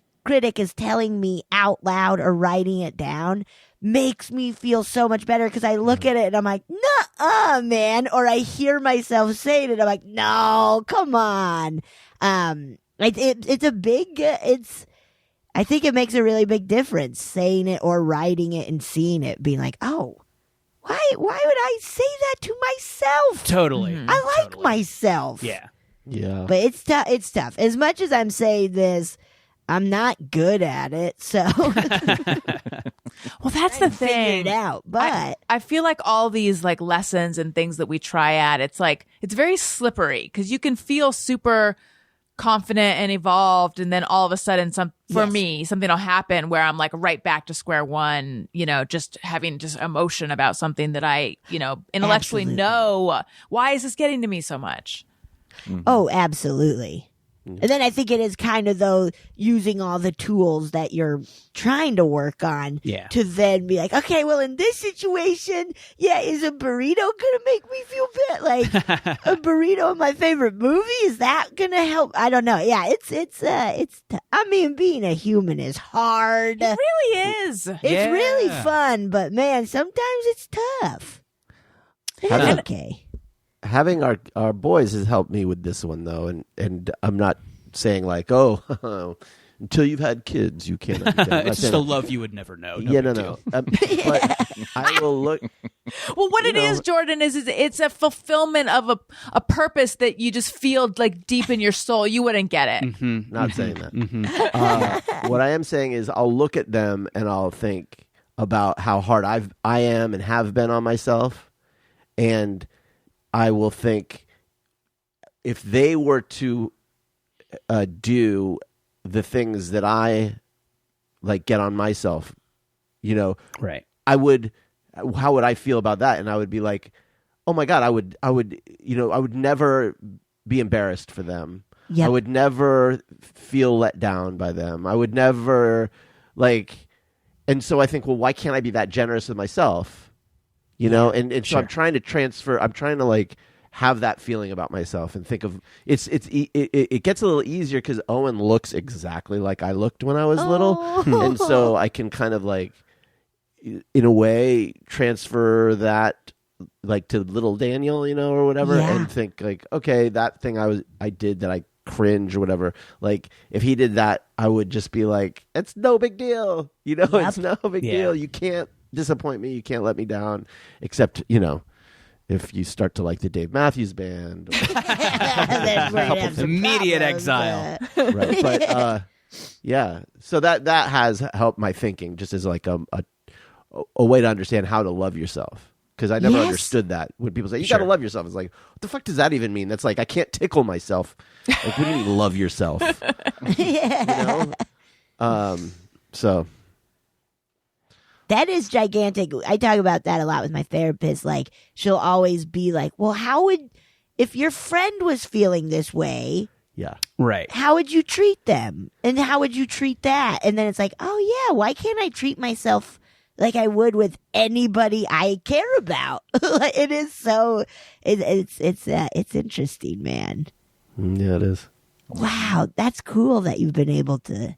is telling me out loud or writing it down makes me feel so much better because I look at it and I'm like, nuh-uh, man. Or I hear myself saying it. I'm like, no, come on. It's a big, I think it makes a really big difference saying it or writing it and seeing it being like, oh, why would I say that to myself? totally. I like myself. Yeah. Yeah. But it's tough. It's tough. As much as I'm saying this, I'm not good at it. So Well, that's the figure thing. it out. But I feel like all these like lessons and things that we try at, it's like it's very slippery because you can feel super confident and evolved, and then all of a sudden, for me, something will happen where I'm like right back to square one. Just having just emotion about something that I, intellectually Absolutely. know. Why is this getting to me so much? oh, absolutely. And then I think it is kind of though using all the tools that you're trying to work on Yeah. to then be like, okay, well in this situation, yeah, is a burrito gonna make me feel bad? Like a burrito in my favorite movie, is that gonna help? I don't know. Yeah, I mean, being a human is hard. It really is. It's Yeah. really fun, but man, sometimes it's tough. How does- Okay. Having our boys has helped me with this one though, and I'm not saying like, oh, until you've had kids, you can't understand. I'm not It's just saying a love you would never know. yeah, big no. deal. But I will look. Well, what it know- is, Jordan, is it's a fulfillment of a purpose that you just feel like deep in your soul. You wouldn't get it. Not saying that. What I am saying is, I'll look at them and I'll think about how hard I am and have been on myself, and I will think if they were to do the things that I like get on myself, Right. I would. How would I feel about that? And I would be like, oh my God, I would, I would never be embarrassed for them. Yep. I would never feel let down by them. I would never and so I think, well, why can't I be that generous with myself? And so sure. I'm trying to have that feeling about myself and think of it gets a little easier because Owen looks exactly like I looked when I was little. And so I can kind of in a way transfer that to little Daniel, or whatever, Yeah. and think okay, that thing I did that I cringe or whatever. If he did that, I would just be like, it's no big deal. It's no big Yeah. deal. You can't disappoint me. You can't let me down, except, if you start to like the Dave Matthews Band. That's where it has some Immediate problems, exile. Right. But, yeah. So that has helped my thinking just as a way to understand how to love yourself. Because I never Yes. understood that when people say, you Sure. got to love yourself. It's like, what the fuck does that even mean? That's like, I can't tickle myself. What do you mean love yourself? So, That is gigantic. I talk about that a lot with my therapist. Like, she'll always be like, well, if your friend was feeling this way, Yeah. Right. how would you treat them? And how would you treat that? And then it's like, oh, yeah, why can't I treat myself like I would with anybody I care about? It is so, it's interesting, man. Yeah, it is. Wow, that's cool that you've been able to.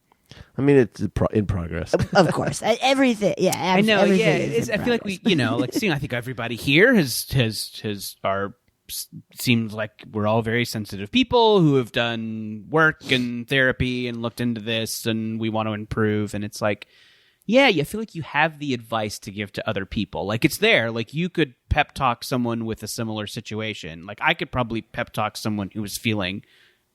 I mean, it's in progress. Of course, everything. Yeah, I know. everything Yeah, is in I feel like progress. we, like seeing. I think everybody here seems like we're all very sensitive people who have done work and therapy and looked into this, and we want to improve. And it's like, yeah, you feel like you have the advice to give to other people. Like it's there. Like you could pep talk someone with a similar situation. Like I could probably pep talk someone who was feeling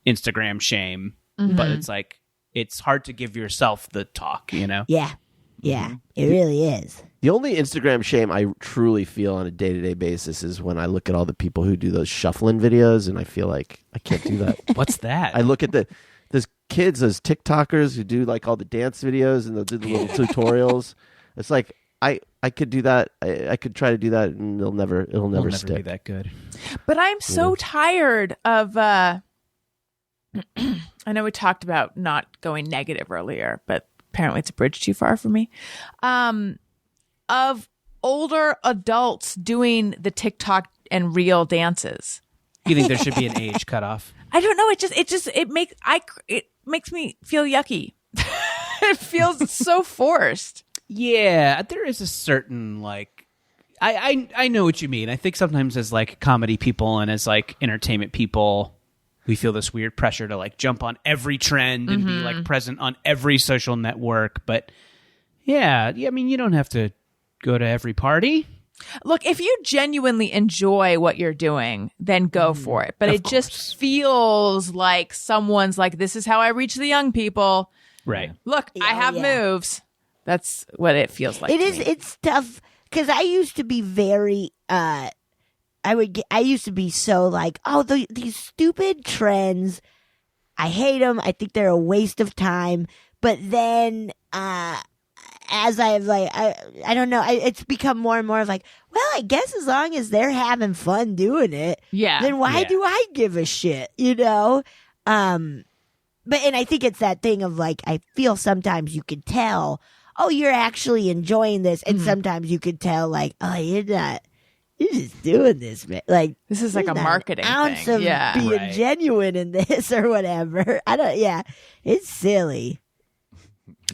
Instagram shame, but it's like it's hard to give yourself the talk. Yeah, it really is. The only Instagram shame I truly feel on a day-to-day basis is when I look at all the people who do those shuffling videos, and I feel like I can't do that. What's that? I look at those kids, those TikTokers who do like all the dance videos and they'll do the little tutorials. It's like I could do that. I could try to do that, and it'll never stick. Be that good. But I'm so tired of. I know we talked about not going negative earlier, but apparently it's a bridge too far for me. Of older adults doing the TikTok and reel dances. You think there should be an age cutoff? I don't know. It makes me feel yucky. It feels so forced. Yeah, there is a certain like I know what you mean. I think sometimes as like comedy people and as like entertainment people, we feel this weird pressure to like jump on every trend and be like present on every social network. But yeah, I mean, you don't have to go to every party. Look, if you genuinely enjoy what you're doing, then go for it. But it just feels like someone's like, this is how I reach the young people. Right. Look, I have moves. That's what it feels like. It to is. me. It's tough because I used to be very. I used to be so like, oh, these stupid trends. I hate them. I think they're a waste of time. But then, as I've like, I don't know. it's become more and more of like, well, I guess as long as they're having fun doing it, then why do I give a shit? But and I think it's that thing of like, I feel sometimes you could tell, oh, you're actually enjoying this, and sometimes you could tell like, oh, you're not. You're just doing this, man. Like This is like a not marketing an ounce thing. of Yeah. being Right. genuine in this or whatever. I don't. Yeah, it's silly.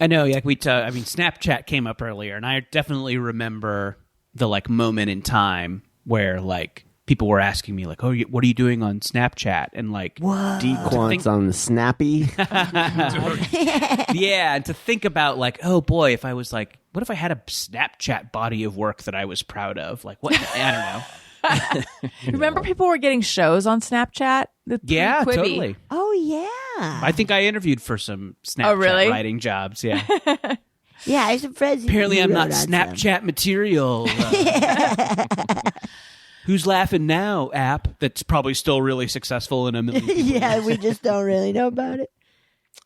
I know. Like I mean, Snapchat came up earlier, and I definitely remember the like moment in time where like people were asking me like, "Oh, what are you doing on Snapchat?" And like, Dequants on the Snappy. yeah, and to think about like, oh boy, if I was like, what if I had a Snapchat body of work that I was proud of? Like, what? I don't know. Remember people were getting shows on Snapchat? Yeah, Quibi. totally. Oh yeah, I think I interviewed for some Snapchat really? writing jobs. Yeah. yeah. I have some friends. who Apparently, I'm not wrote on some. Snapchat material. Who's Laughing Now app that's probably still really successful in a million people. Yeah, we just don't really know about it.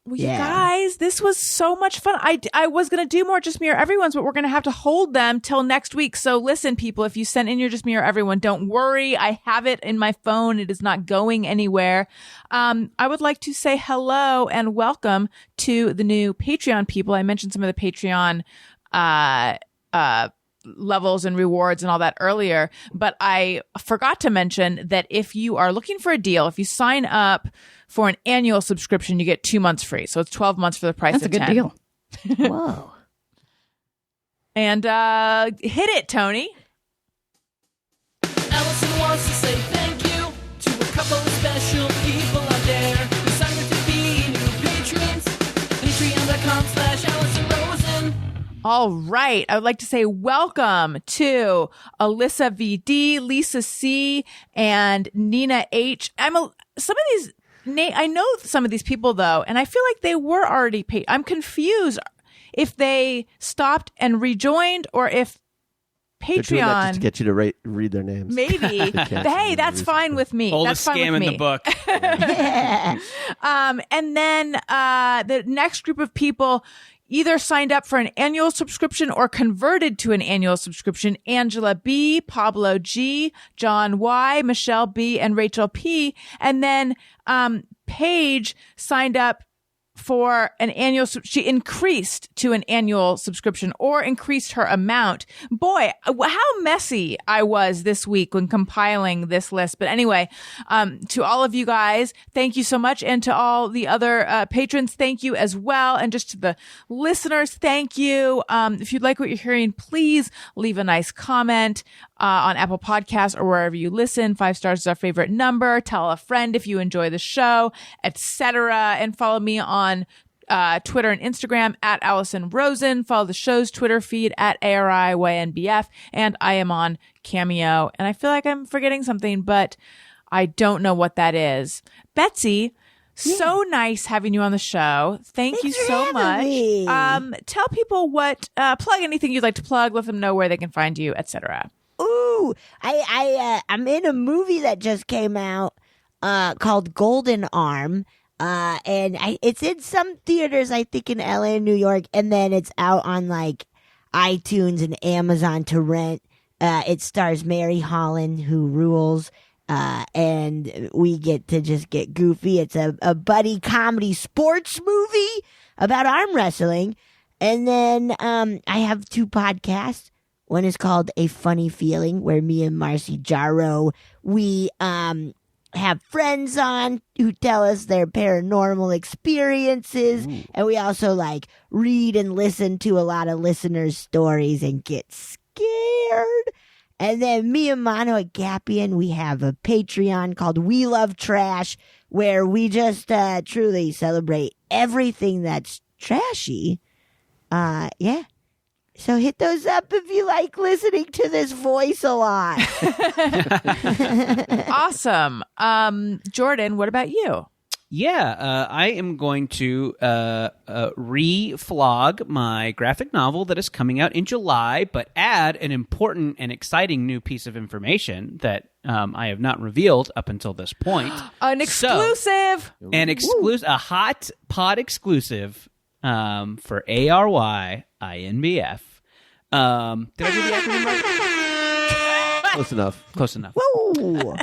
Well, Yeah. you guys, this was so much fun. I was going to do more Just Me or Everyone's, but we're going to have to hold them till next week. So listen, people, if you sent in your Just Me or Everyone, don't worry. I have it in my phone. It is not going anywhere. I would like to say hello and welcome to the new Patreon people. I mentioned some of the Patreon levels and rewards and all that earlier, but I forgot to mention that if you are looking for a deal, if you sign up for an annual subscription, you get 2 months free. So it's 12 months for the price That's of a good 10. deal. Whoa. And hit it, Tony. Alison wants to say thank you to a couple of special people out there who signed up to be new patrons. Patreon.com/Alison Rosen. All right. I would like to say welcome to Alyssa VD, Lisa C, and Nina H. I know some of these people though, and I feel like they were already paid. I'm confused if they stopped and rejoined or if They're doing that just Patreon. to get you to read their names. Maybe. cancel Hey, the that's reason. fine with me. Oldest That's fine scam with in me. the book. And then the next group of people, either signed up for an annual subscription or converted to an annual subscription: Angela B, Pablo G, John Y, Michelle B, and Rachel P. And then Paige signed up for an annual. She increased to an annual subscription or increased her amount. Boy, how messy I was this week when compiling this list. But anyway, to all of you guys, thank you so much. And to all the other patrons, thank you as well. And just to the listeners, thank you. If you like what you're hearing, please leave a nice comment on Apple Podcasts or wherever you listen. 5 stars is our favorite number. Tell a friend if you enjoy the show, etc. And follow me on Twitter and Instagram at Alison Rosen. Follow the show's Twitter feed at ARIYNBF. And I am on Cameo. And I feel like I'm forgetting something, but I don't know what that is. Betsy, so nice having you on the show. Thank you so much. Me. Tell people what, plug anything you'd like to plug. Let them know where they can find you, etc. Ooh, I'm in a movie that just came out called Golden Arm. And it's in some theaters, I think in LA and New York, and then it's out on like iTunes and Amazon to rent. It stars Mary Holland, who rules, and we get to just get goofy. It's a buddy comedy sports movie about arm wrestling. And then I have 2 podcasts. One is called A Funny Feeling, where me and Marcy Jarreau, we have friends on who tell us their paranormal experiences. Ooh. And we also like read and listen to a lot of listeners' stories and get scared. And then me and Mono Agapian, we have a Patreon called We Love Trash, where we just truly celebrate everything that's trashy. Yeah. So hit those up if you like listening to this voice a lot. Awesome. Jordan, what about you? Yeah, I am going to re-flog my graphic novel that is coming out in July, but add an important and exciting new piece of information that I have not revealed up until this point. An exclusive! A hot pod exclusive for ARYINBF. Did I do the acronym right? Close enough. Woo!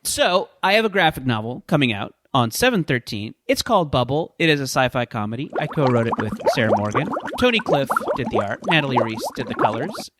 So I have a graphic novel coming out on 7/13. It's called Bubble. It is a sci-fi comedy. I co-wrote it with Sarah Morgan. Tony Cliff did the art. Natalie Reese did the colors.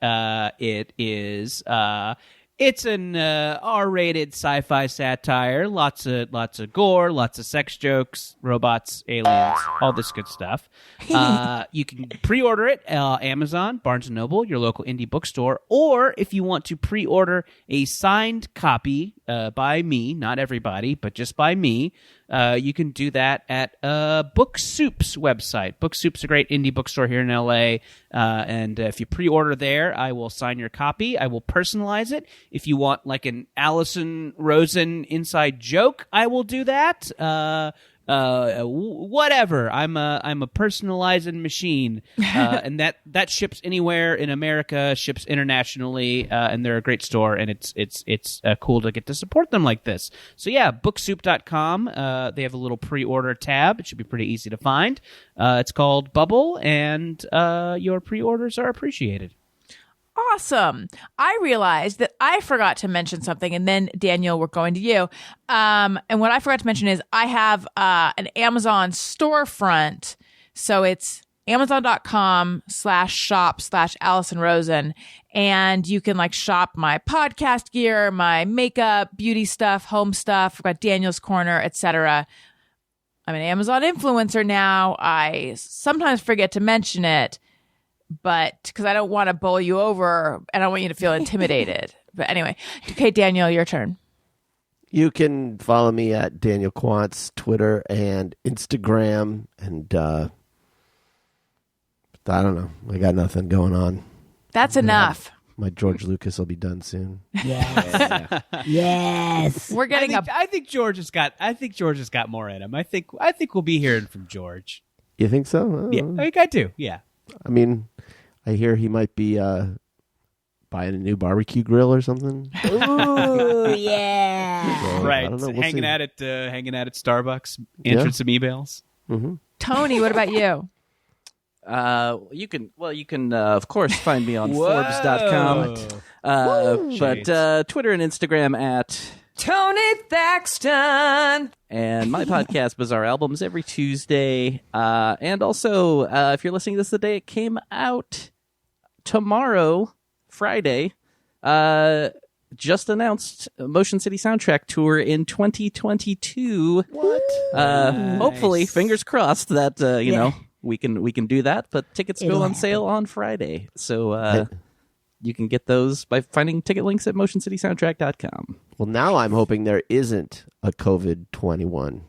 It's an R-rated sci-fi satire. Lots of gore, lots of sex jokes, robots, aliens, all this good stuff. You can pre-order it Amazon, Barnes & Noble, your local indie bookstore, or if you want to pre-order a signed copy by me, not everybody, but just by me, you can do that at Book Soup's website. Book Soup's a great indie bookstore here in LA, and if you pre-order there, I will sign your copy. I will personalize it. If you want like an Alison Rosen inside joke, I will do that. Whatever. I'm a personalizing machine, and that ships anywhere in America, ships internationally, and they're a great store, and it's cool to get to support them like this. So yeah, booksoup.com. They have a little pre-order tab. It should be pretty easy to find. It's called Bubble, and your pre-orders are appreciated. Awesome. I realized that I forgot to mention something, and then Daniel, we're going to you. And what I forgot to mention is I have an Amazon storefront. So it's amazon.com/shop/Alison Rosen. And you can like shop my podcast gear, my makeup, beauty stuff, home stuff. I've got Daniel's Corner, etc. I'm an Amazon influencer now. I sometimes forget to mention it, but because I don't want to bowl you over and I want you to feel intimidated. But anyway, okay, Daniel, your turn. You can follow me at Daniel Quantz, Twitter and Instagram. And I don't know. I got nothing going on. That's enough. My George Lucas will be done soon. Yes. Yes. We're getting I think George has got more in him. I think we'll be hearing from George. You think so? Yeah, I think I do. Yeah. I mean, I hear he might be buying a new barbecue grill or something. Ooh, yeah. So, Right. I don't know. We'll hanging see. at Starbucks, answering some emails. Mm-hmm. Tony, what about you? You can of course find me on Forbes.com. But Twitter and Instagram at Tony Thaxton. and my podcast, Bizarre Albums, every Tuesday. And also, if you're listening to this the day it came out, tomorrow, Friday, just announced Motion City Soundtrack Tour in 2022. What? Hopefully, fingers crossed that you know we can do that. But tickets go on sale on Friday, so you can get those by finding ticket links at motioncitysoundtrack.com. Well, now I'm hoping there isn't a COVID-21.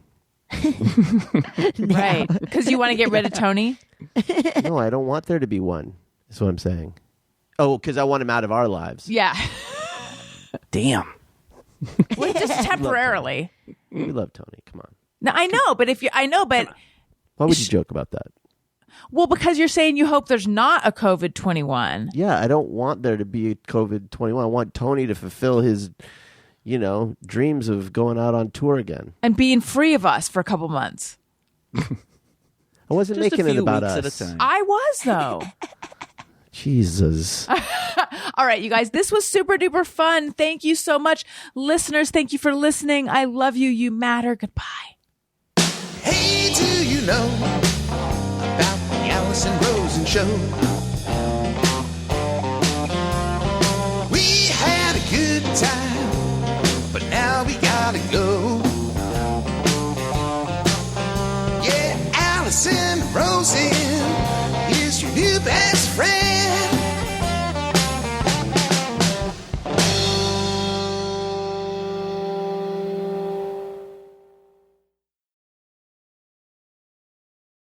Right. Because you want to get rid of Tony? No, I don't want there to be one. That's what I'm saying. Oh, because I want him out of our lives. Yeah. Damn. Well, just temporarily. We love Tony. Come on. No, I know, but Why would you joke about that? well, because you're saying you hope there's not a COVID-21. Yeah, I don't want there to be a COVID-21. I want Tony to fulfill his, dreams of going out on tour again. And being free of us for a couple months. I wasn't Just making a it few about weeks us. at a time. I was, though. Jesus. All right, you guys, this was super duper fun. Thank you so much. Listeners, thank you for listening. I love you. You matter. Goodbye. Hey, do you know about the Alison Rosen show? We had a good time, but now we gotta go.